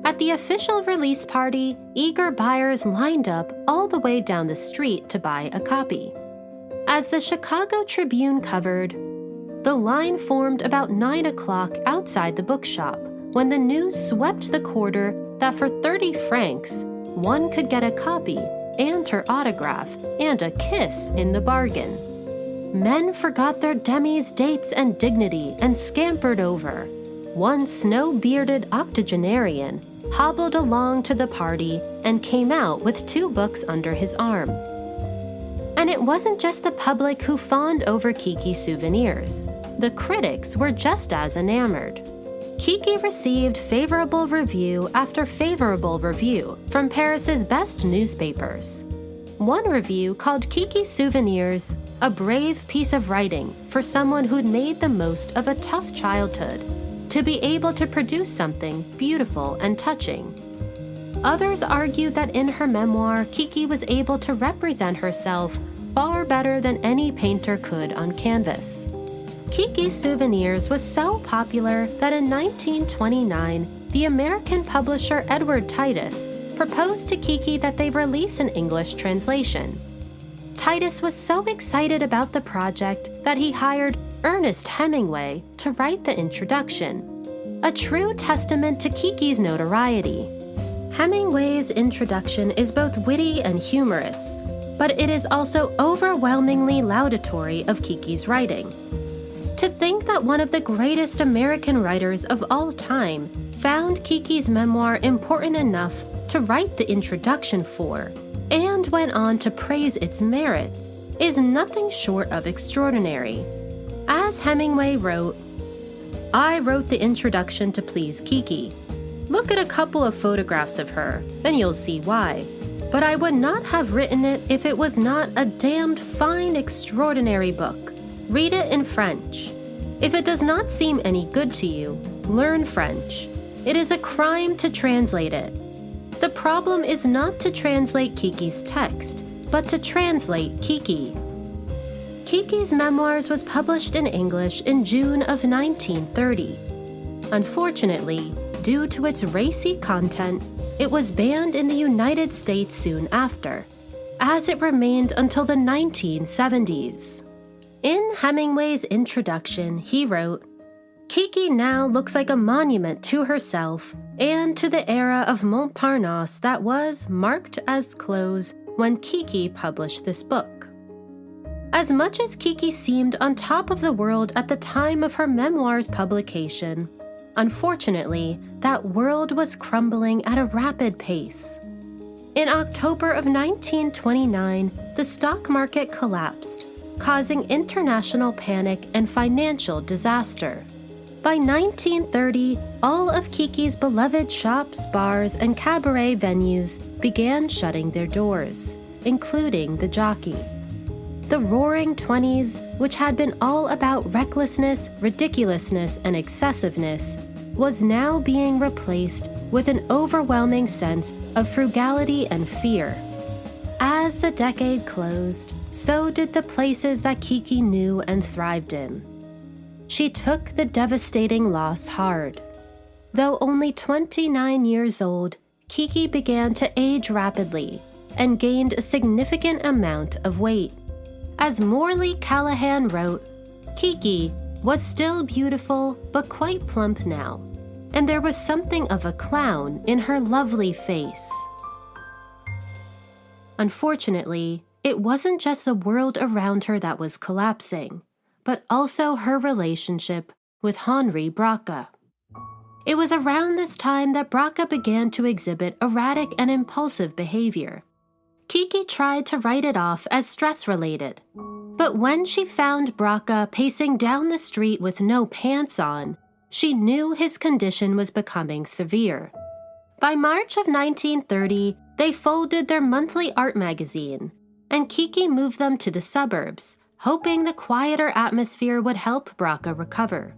At the official release party, eager buyers lined up all the way down the street to buy a copy. As the Chicago Tribune covered, the line formed about 9 o'clock outside the bookshop when the news swept the quarter that for 30 francs, one could get a copy and her autograph and a kiss in the bargain. Men forgot their demis, dates, and dignity and scampered over. One snow-bearded octogenarian hobbled along to the party and came out with 2 books under his arm. And it wasn't just the public who fawned over Kiki's Souvenirs. The critics were just as enamored. Kiki received favorable review after favorable review from Paris's best newspapers. One review called Kiki's Souvenirs a brave piece of writing for someone who'd made the most of a tough childhood, to be able to produce something beautiful and touching. Others argued that in her memoir, Kiki was able to represent herself far better than any painter could on canvas. Kiki's Souvenirs was so popular that in 1929, the American publisher Edward Titus proposed to Kiki that they release an English translation. Titus was so excited about the project that he hired Ernest Hemingway to write the introduction, a true testament to Kiki's notoriety. Hemingway's introduction is both witty and humorous, but it is also overwhelmingly laudatory of Kiki's writing. To think that one of the greatest American writers of all time found Kiki's memoir important enough to write the introduction for, and went on to praise its merits, is nothing short of extraordinary. As Hemingway wrote, "I wrote the introduction to please Kiki. Look at a couple of photographs of her, and you'll see why. But I would not have written it if it was not a damned fine, extraordinary book. Read it in French. If it does not seem any good to you, learn French. It is a crime to translate it. The problem is not to translate Kiki's text, but to translate Kiki." Kiki's memoirs was published in English in June of 1930. Unfortunately, due to its racy content, it was banned in the United States soon after, as it remained until the 1970s. In Hemingway's introduction, he wrote, "Kiki now looks like a monument to herself and to the era of Montparnasse that was marked as close when Kiki published this book." As much as Kiki seemed on top of the world at the time of her memoir's publication, unfortunately, that world was crumbling at a rapid pace. In October of 1929, the stock market collapsed, causing international panic and financial disaster. By 1930, all of Kiki's beloved shops, bars, and cabaret venues began shutting their doors, including the Jockey. The Roaring Twenties, which had been all about recklessness, ridiculousness, and excessiveness, was now being replaced with an overwhelming sense of frugality and fear. As the decade closed, so did the places that Kiki knew and thrived in. She took the devastating loss hard. Though only 29 years old, Kiki began to age rapidly and gained a significant amount of weight. As Morley Callahan wrote, "Kiki was still beautiful but quite plump now, and there was something of a clown in her lovely face." Unfortunately, it wasn't just the world around her that was collapsing, but also her relationship with Henri Braque. It was around this time that Braque began to exhibit erratic and impulsive behavior. Kiki tried to write it off as stress-related, but when she found Braque pacing down the street with no pants on, she knew his condition was becoming severe. By March of 1930, they folded their monthly art magazine, and Kiki moved them to the suburbs, hoping the quieter atmosphere would help Braque recover.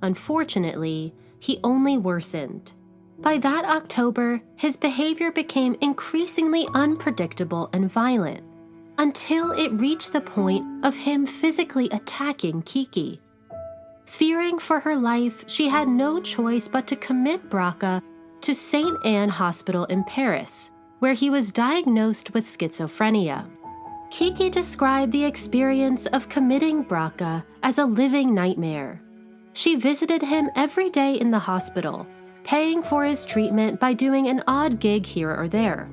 Unfortunately, he only worsened. By that October, his behavior became increasingly unpredictable and violent, until it reached the point of him physically attacking Kiki. Fearing for her life, she had no choice but to commit Braque to St. Anne Hospital in Paris, where he was diagnosed with schizophrenia. Kiki described the experience of committing Braque as a living nightmare. She visited him every day in the hospital, paying for his treatment by doing an odd gig here or there.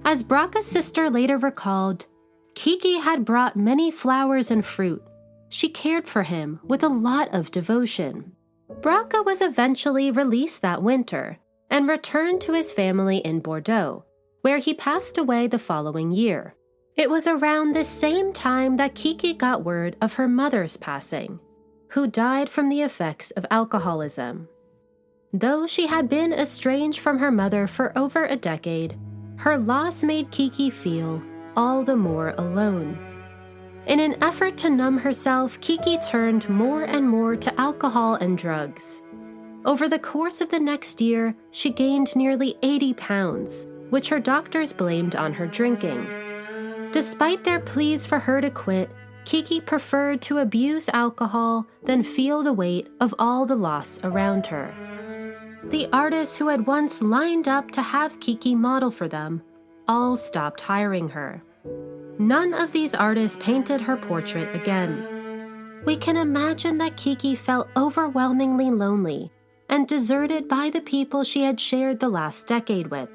As Braque's sister later recalled, Kiki had brought many flowers and fruit. She cared for him with a lot of devotion. Braque was eventually released that winter and returned to his family in Bordeaux, where he passed away the following year. It was around this same time that Kiki got word of her mother's passing, who died from the effects of alcoholism. Though she had been estranged from her mother for over a decade, her loss made Kiki feel all the more alone. In an effort to numb herself, Kiki turned more and more to alcohol and drugs. Over the course of the next year, she gained nearly 80 pounds, which her doctors blamed on her drinking. Despite their pleas for her to quit, Kiki preferred to abuse alcohol than feel the weight of all the loss around her. The artists who had once lined up to have Kiki model for them all stopped hiring her. None of these artists painted her portrait again. We can imagine that Kiki felt overwhelmingly lonely and deserted by the people she had shared the last decade with.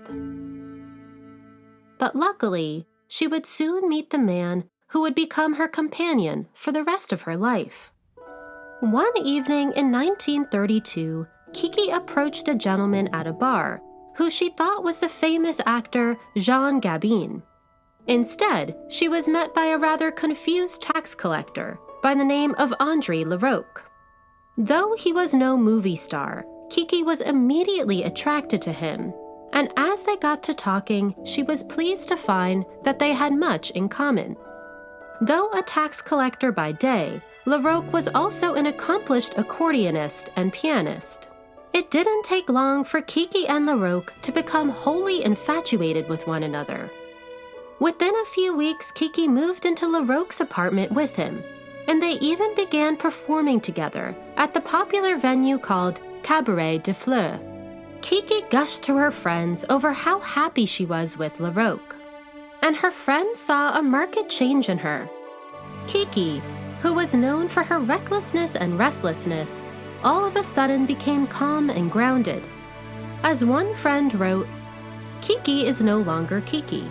But luckily, she would soon meet the man who would become her companion for the rest of her life. One evening in 1932, Kiki approached a gentleman at a bar who she thought was the famous actor Jean Gabin. Instead, she was met by a rather confused tax collector by the name of André Larocque. Though he was no movie star, Kiki was immediately attracted to him, and as they got to talking, she was pleased to find that they had much in common. Though a tax collector by day, Larocque was also an accomplished accordionist and pianist. It didn't take long for Kiki and Larocque to become wholly infatuated with one another. Within a few weeks, Kiki moved into Larocque's apartment with him, and they even began performing together at the popular venue called Cabaret des Fleurs. Kiki gushed to her friends over how happy she was with Larocque, and her friends saw a marked change in her. Kiki, who was known for her recklessness and restlessness, all of a sudden became calm and grounded. As one friend wrote, "Kiki is no longer Kiki.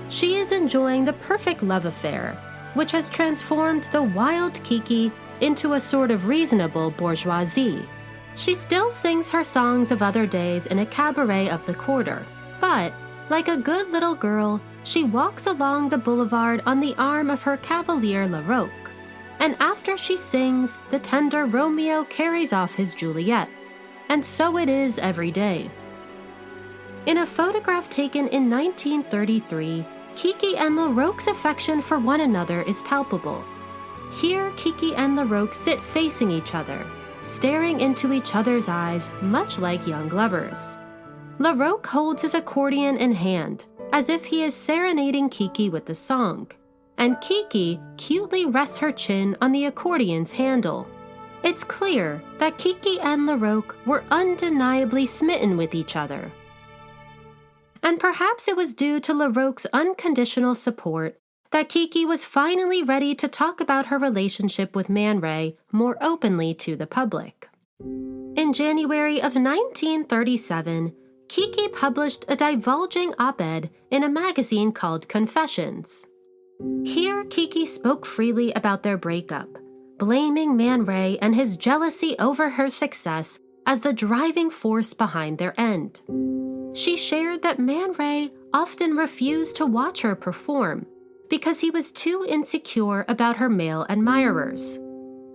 She is enjoying the perfect love affair, which has transformed the wild Kiki into a sort of reasonable bourgeoisie. She still sings her songs of other days in a cabaret of the quarter, but, like a good little girl, she walks along the boulevard on the arm of her cavalier Larocque, and after she sings, the tender Romeo carries off his Juliet, and so it is every day." In a photograph taken in 1933, Kiki and Larocque's affection for one another is palpable. Here, Kiki and Larocque sit facing each other, staring into each other's eyes, much like young lovers. Larocque holds his accordion in hand, as if he is serenading Kiki with the song, and Kiki cutely rests her chin on the accordion's handle. It's clear that Kiki and Larocque were undeniably smitten with each other. And perhaps it was due to Larocque's unconditional support that Kiki was finally ready to talk about her relationship with Man Ray more openly to the public. In January of 1937, Kiki published a divulging op-ed in a magazine called Confessions. Here, Kiki spoke freely about their breakup, blaming Man Ray and his jealousy over her success as the driving force behind their end. She shared that Man Ray often refused to watch her perform because he was too insecure about her male admirers.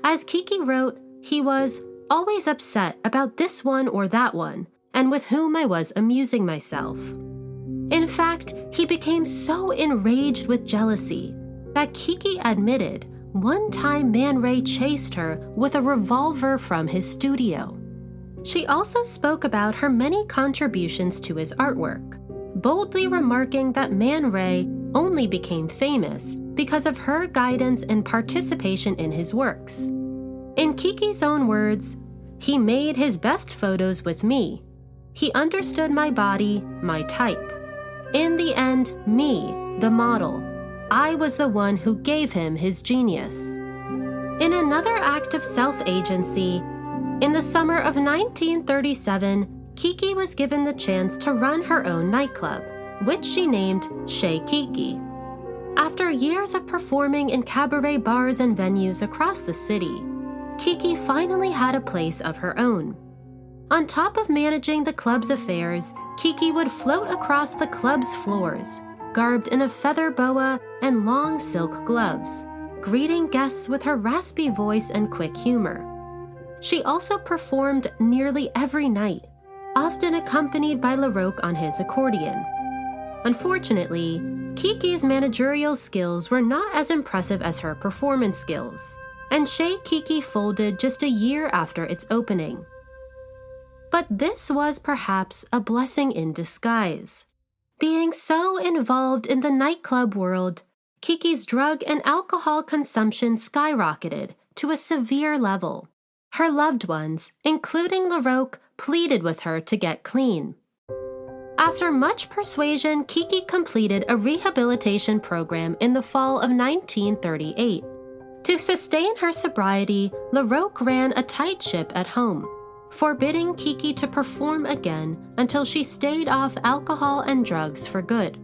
As Kiki wrote, he was always upset about this one or that one, and with whom I was amusing myself. In fact, he became so enraged with jealousy that Kiki admitted one time Man Ray chased her with a revolver from his studio. She also spoke about her many contributions to his artwork, boldly remarking that Man Ray only became famous because of her guidance and participation in his works. In Kiki's own words, "He made his best photos with me. He understood my body, my type. In the end, me, the model, I was the one who gave him his genius." In another act of self-agency, in the summer of 1937, Kiki was given the chance to run her own nightclub, which she named Chez Kiki. After years of performing in cabaret bars and venues across the city, Kiki finally had a place of her own. On top of managing the club's affairs, Kiki would float across the club's floors, garbed in a feather boa and long silk gloves, greeting guests with her raspy voice and quick humor. She also performed nearly every night, often accompanied by Larocque on his accordion. Unfortunately, Kiki's managerial skills were not as impressive as her performance skills, and Chez Kiki folded just a year after its opening. But this was perhaps a blessing in disguise. Being so involved in the nightclub world, Kiki's drug and alcohol consumption skyrocketed to a severe level. Her loved ones, including Larocque, pleaded with her to get clean. After much persuasion, Kiki completed a rehabilitation program in the fall of 1938. To sustain her sobriety, Larocque ran a tight ship at home, forbidding Kiki to perform again until she stayed off alcohol and drugs for good.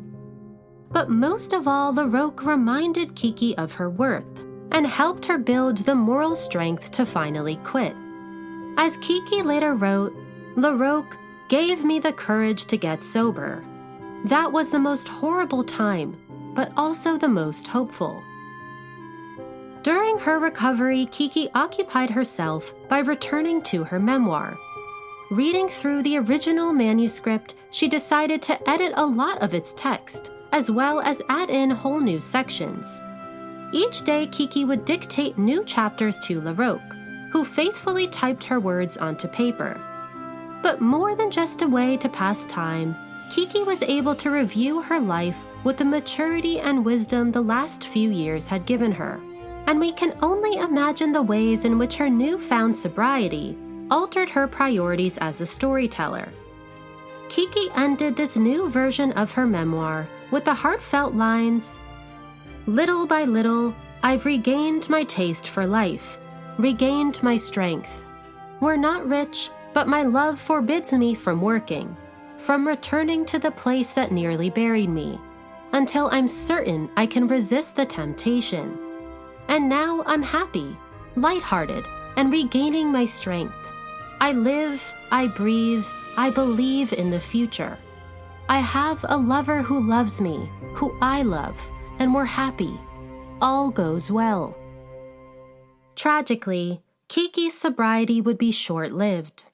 But most of all, Larocque reminded Kiki of her worth and helped her build the moral strength to finally quit. As Kiki later wrote, Larocque gave me the courage to get sober. That was the most horrible time, but also the most hopeful. During her recovery, Kiki occupied herself by returning to her memoir. Reading through the original manuscript, she decided to edit a lot of its text, as well as add in whole new sections. Each day, Kiki would dictate new chapters to LaRoque, who faithfully typed her words onto paper. But more than just a way to pass time, Kiki was able to review her life with the maturity and wisdom the last few years had given her, and we can only imagine the ways in which her newfound sobriety altered her priorities as a storyteller. Kiki ended this new version of her memoir with the heartfelt lines, "Little by little, I've regained my taste for life, regained my strength. We're not rich, but my love forbids me from working, from returning to the place that nearly buried me, until I'm certain I can resist the temptation. And now I'm happy, lighthearted, and regaining my strength. I live, I breathe, I believe in the future. I have a lover who loves me, who I love, and we're happy. All goes well." Tragically, Kiki's sobriety would be short-lived.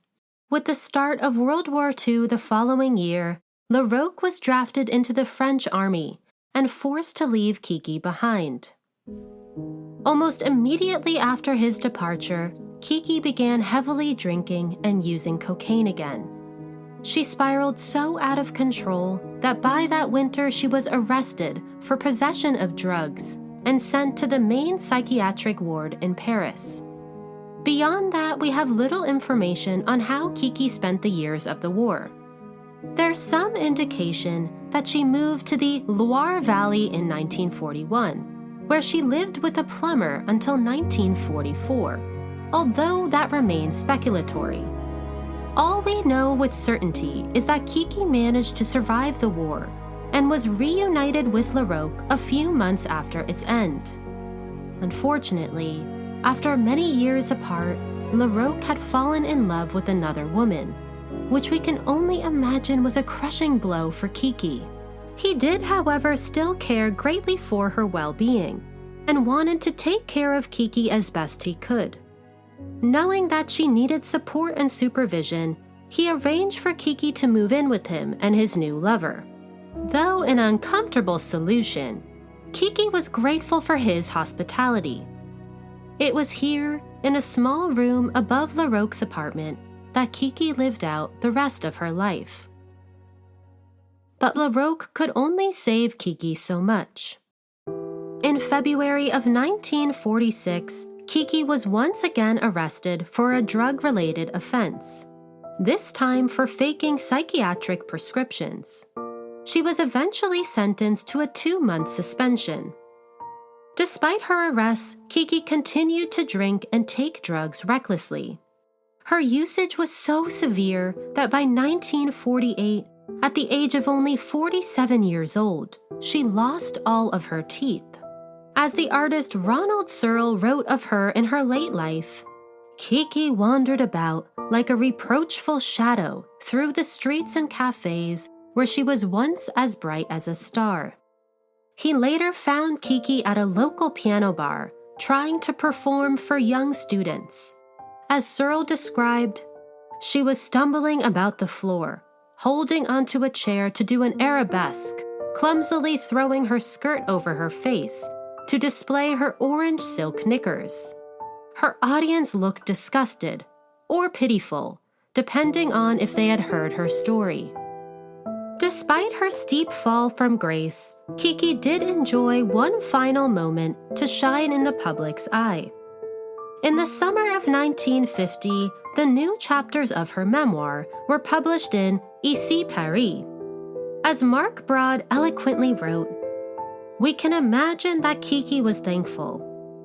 With the start of World War II the following year, LaRoque was drafted into the French army and forced to leave Kiki behind. Almost immediately after his departure, Kiki began heavily drinking and using cocaine again. She spiraled so out of control that by that winter she was arrested for possession of drugs and sent to the main psychiatric ward in Paris. Beyond that, we have little information on how Kiki spent the years of the war. There's some indication that she moved to the Loire Valley in 1941, where she lived with a plumber until 1944, although that remains speculatory. All we know with certainty is that Kiki managed to survive the war and was reunited with LaRoque a few months after its end. Unfortunately, after many years apart, LaRoque had fallen in love with another woman, which we can only imagine was a crushing blow for Kiki. He did, however, still care greatly for her well-being and wanted to take care of Kiki as best he could. Knowing that she needed support and supervision, he arranged for Kiki to move in with him and his new lover. Though an uncomfortable solution, Kiki was grateful for his hospitality. It was here, in a small room above LaRoque's apartment, that Kiki lived out the rest of her life. But LaRoque could only save Kiki so much. In February of 1946, Kiki was once again arrested for a drug-related offense, this time for faking psychiatric prescriptions. She was eventually sentenced to a 2-month suspension. Despite her arrest, Kiki continued to drink and take drugs recklessly. Her usage was so severe that by 1948, at the age of only 47 years old, she lost all of her teeth. As the artist Ronald Searle wrote of her in her late life, Kiki wandered about like a reproachful shadow through the streets and cafes where she was once as bright as a star. He later found Kiki at a local piano bar, trying to perform for young students. As Searle described, she was stumbling about the floor, holding onto a chair to do an arabesque, clumsily throwing her skirt over her face to display her orange silk knickers. Her audience looked disgusted or pitiful, depending on if they had heard her story. Despite her steep fall from grace, Kiki did enjoy one final moment to shine in the public's eye. In the summer of 1950, the new chapters of her memoir were published in Ici Paris. As Mark Broad eloquently wrote, "We can imagine that Kiki was thankful,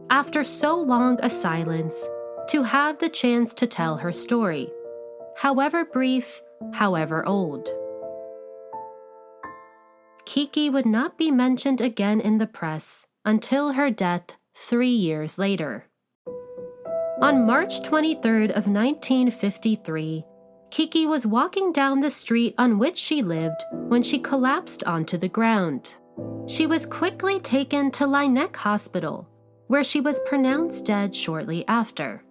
after so long a silence, to have the chance to tell her story, however brief, however old." Kiki would not be mentioned again in the press until her death 3 years later. On March 23rd of 1953, Kiki was walking down the street on which she lived when she collapsed onto the ground. She was quickly taken to Laennec Hospital, where she was pronounced dead shortly after.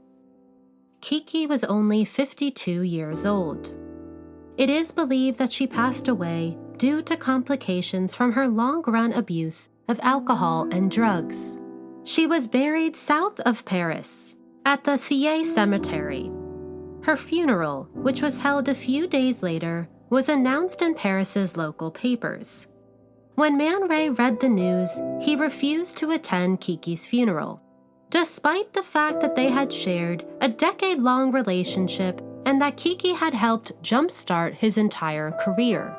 Kiki was only 52 years old. It is believed that she passed away due to complications from her long-run abuse of alcohol and drugs. She was buried south of Paris, at the Thiers Cemetery. Her funeral, which was held a few days later, was announced in Paris's local papers. When Man Ray read the news, he refused to attend Kiki's funeral, despite the fact that they had shared a decade-long relationship and that Kiki had helped jumpstart his entire career.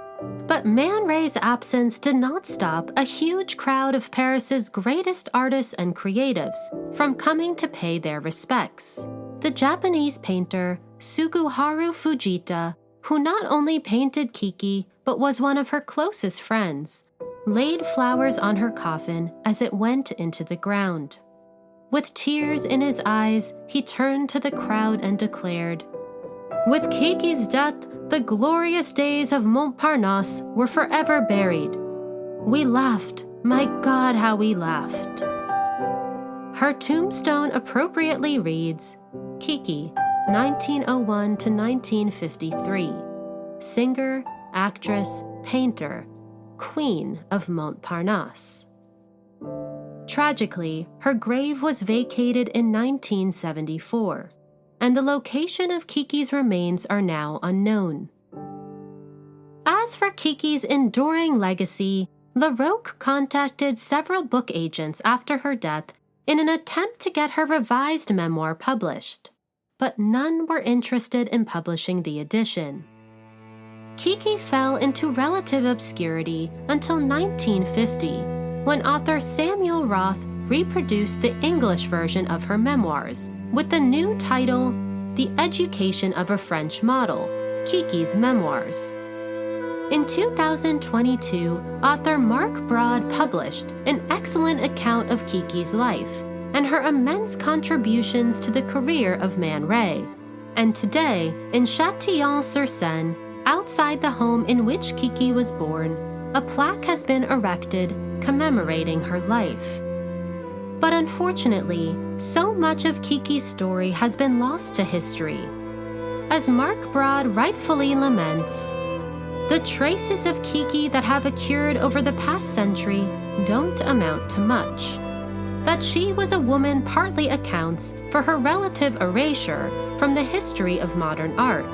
But Man Ray's absence did not stop a huge crowd of Paris's greatest artists and creatives from coming to pay their respects. The Japanese painter Suguharu Fujita, who not only painted Kiki but was one of her closest friends, laid flowers on her coffin as it went into the ground. With tears in his eyes, he turned to the crowd and declared, "With Kiki's death, the glorious days of Montparnasse were forever buried. We laughed. My God, how we laughed." Her tombstone appropriately reads, Kiki, 1901 to 1953, singer, actress, painter, Queen of Montparnasse. Tragically, her grave was vacated in 1974, and the location of Kiki's remains are now unknown. As for Kiki's enduring legacy, LaRocque contacted several book agents after her death in an attempt to get her revised memoir published, but none were interested in publishing the edition. Kiki fell into relative obscurity until 1950, when author Samuel Roth reproduced the English version of her memoirs with the new title, The Education of a French Model, Kiki's Memoirs. In 2022, author Mark Broad published an excellent account of Kiki's life and her immense contributions to the career of Man Ray. And today, in Châtillon-sur-Seine, outside the home in which Kiki was born, a plaque has been erected commemorating her life. But unfortunately, so much of Kiki's story has been lost to history. As Mark Broad rightfully laments, the traces of Kiki that have occurred over the past century don't amount to much. That she was a woman partly accounts for her relative erasure from the history of modern art.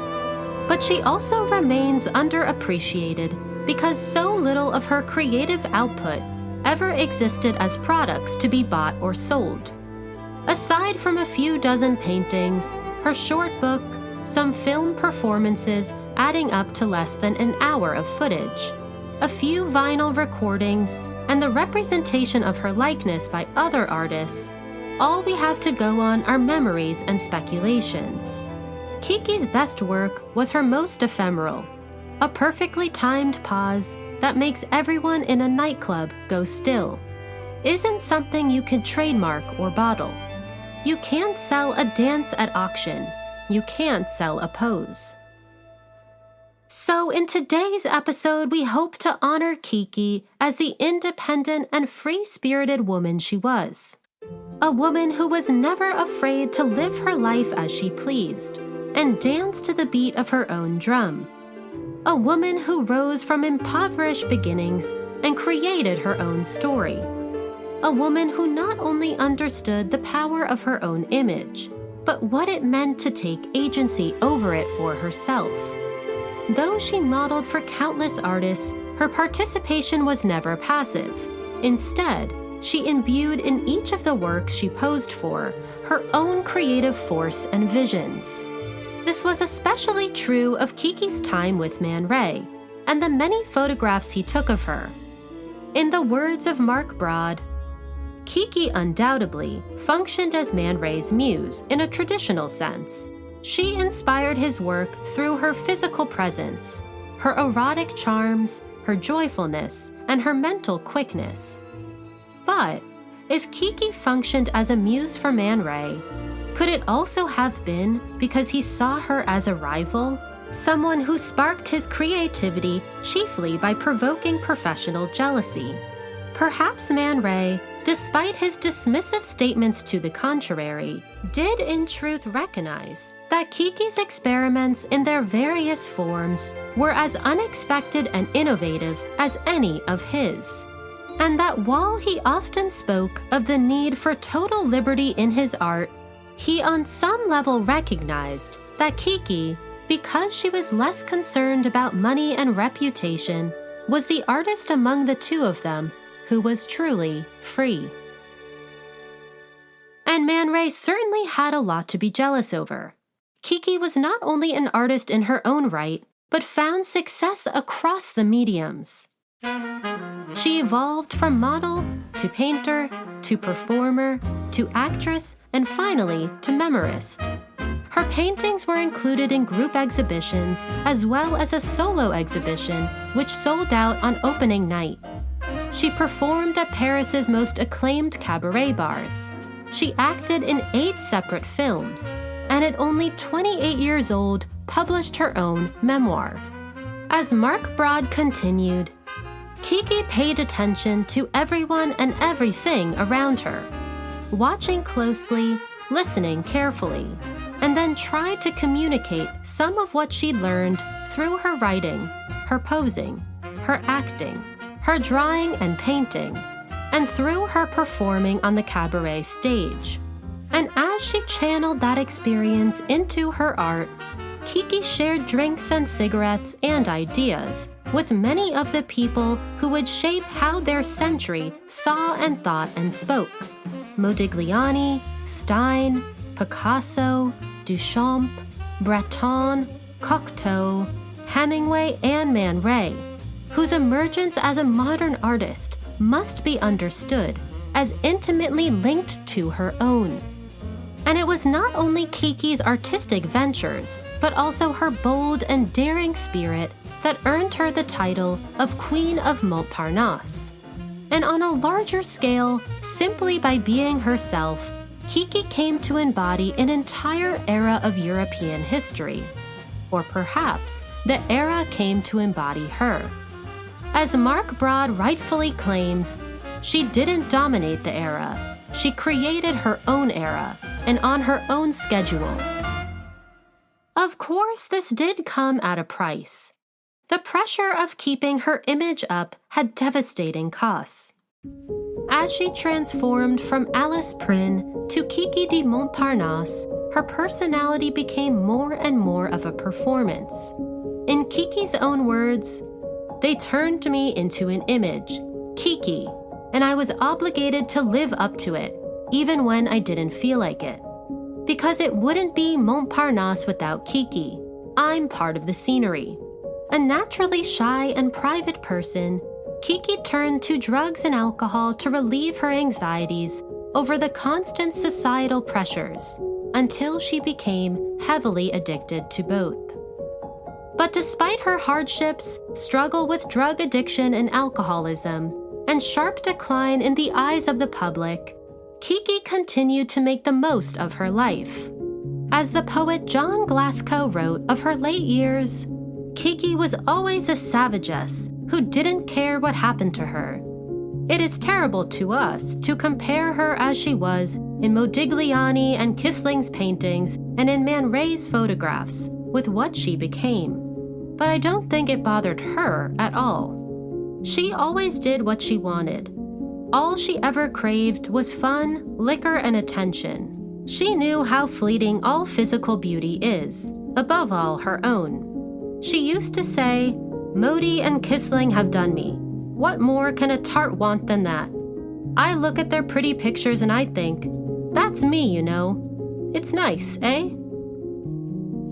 But she also remains underappreciated because so little of her creative output ever existed as products to be bought or sold. Aside from a few dozen paintings, her short book, some film performances adding up to less than an hour of footage, a few vinyl recordings, and the representation of her likeness by other artists, all we have to go on are memories and speculations. Kiki's best work was her most ephemeral, a perfectly timed pause that makes everyone in a nightclub go still. Isn't something you can trademark or bottle. You can't sell a dance at auction. You can't sell a pose. So in today's episode, we hope to honor Kiki as the independent and free-spirited woman she was. A woman who was never afraid to live her life as she pleased and dance to the beat of her own drum. A woman who rose from impoverished beginnings and created her own story. A woman who not only understood the power of her own image, but what it meant to take agency over it for herself. Though she modeled for countless artists, her participation was never passive. Instead, she imbued in each of the works she posed for her own creative force and visions. This was especially true of Kiki's time with Man Ray and the many photographs he took of her. In the words of Mark Broad, Kiki undoubtedly functioned as Man Ray's muse in a traditional sense. She inspired his work through her physical presence, her erotic charms, her joyfulness, and her mental quickness. But if Kiki functioned as a muse for Man Ray, could it also have been because he saw her as a rival, someone who sparked his creativity chiefly by provoking professional jealousy. Perhaps Man Ray, despite his dismissive statements to the contrary, did in truth recognize that Kiki's experiments in their various forms were as unexpected and innovative as any of his, and that while he often spoke of the need for total liberty in his art, he on some level recognized that Kiki, because she was less concerned about money and reputation, was the artist among the two of them who was truly free. And Man Ray certainly had a lot to be jealous over. Kiki was not only an artist in her own right, but found success across the mediums. She evolved from model to painter to performer to actress and finally to memorist. Her paintings were included in group exhibitions as well as a solo exhibition which sold out on opening night. She performed at Paris's most acclaimed cabaret bars. She acted in 8 separate films, and at only 28 years old, published her own memoir. As Mark Broad continued, Kiki paid attention to everyone and everything around her, watching closely, listening carefully, and then tried to communicate some of what she'd learned through her writing, her posing, her acting, her drawing and painting, and through her performing on the cabaret stage. And as she channeled that experience into her art, Kiki shared drinks and cigarettes and ideas with many of the people who would shape how their century saw and thought and spoke. Modigliani, Stein, Picasso, Duchamp, Breton, Cocteau, Hemingway, and Man Ray, whose emergence as a modern artist must be understood as intimately linked to her own. And it was not only Kiki's artistic ventures, but also her bold and daring spirit that earned her the title of Queen of Montparnasse. And on a larger scale, simply by being herself, Kiki came to embody an entire era of European history. Or perhaps the era came to embody her. As Mark Broad rightfully claims, she didn't dominate the era. She created her own era, and on her own schedule. Of course, this did come at a price. The pressure of keeping her image up had devastating costs. As she transformed from Alice Prin to Kiki de Montparnasse, her personality became more and more of a performance. In Kiki's own words, "They turned me into an image, Kiki, and I was obligated to live up to it, even when I didn't feel like it. Because it wouldn't be Montparnasse without Kiki. I'm part of the scenery." A naturally shy and private person, Kiki turned to drugs and alcohol to relieve her anxieties over the constant societal pressures, until she became heavily addicted to both. But despite her hardships, struggle with drug addiction and alcoholism, and sharp decline in the eyes of the public, Kiki continued to make the most of her life. As the poet John Glasgow wrote of her late years, Kiki was always a savagess who didn't care what happened to her. It is terrible to us to compare her as she was in Modigliani and Kisling's paintings and in Man Ray's photographs with what she became. But I don't think it bothered her at all. She always did what she wanted. All she ever craved was fun, liquor, and attention. She knew how fleeting all physical beauty is, above all her own. She used to say, "Modi and Kisling have done me. What more can a tart want than that? I look at their pretty pictures and I think, that's me, you know. It's nice, eh?"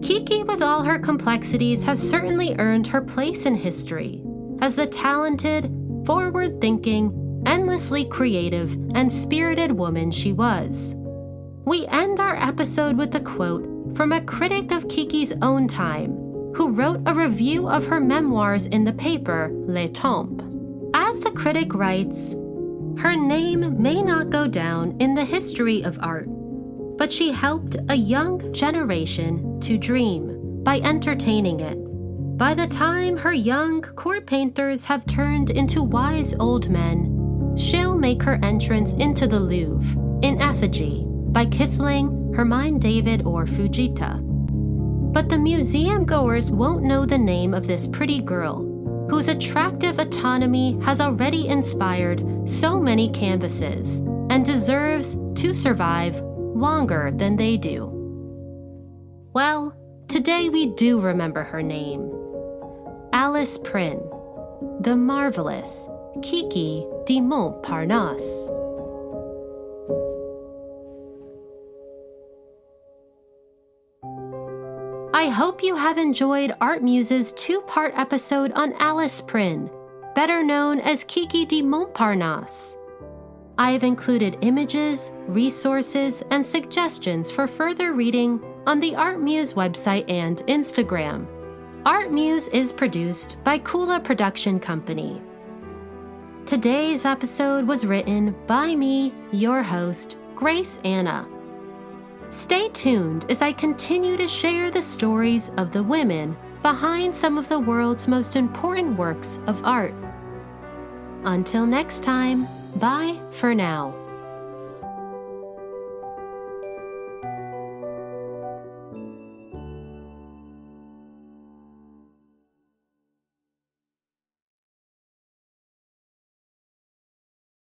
Kiki, with all her complexities, has certainly earned her place in history as the talented, forward-thinking, endlessly creative, and spirited woman she was. We end our episode with a quote from a critic of Kiki's own time, who wrote a review of her memoirs in the paper Le Temps. As the critic writes, "Her name may not go down in the history of art, but she helped a young generation to dream, by entertaining it. By the time her young court painters have turned into wise old men, she'll make her entrance into the Louvre in effigy by Kisling, Hermine David, or Fujita. But the museum goers won't know the name of this pretty girl, whose attractive autonomy has already inspired so many canvases and deserves to survive longer than they do. Well, today we do remember her name. Alice Prin, the marvelous Kiki de Montparnasse. I hope you have enjoyed ArtMuse's two-part episode on Alice Prin, better known as Kiki de Montparnasse. I have included images, resources, and suggestions for further reading on the ArtMuse website and Instagram. ArtMuse is produced by Kula Production Company. Today's episode was written by me, your host, Grace Anna. Stay tuned as I continue to share the stories of the women behind some of the world's most important works of art. Until next time, bye for now.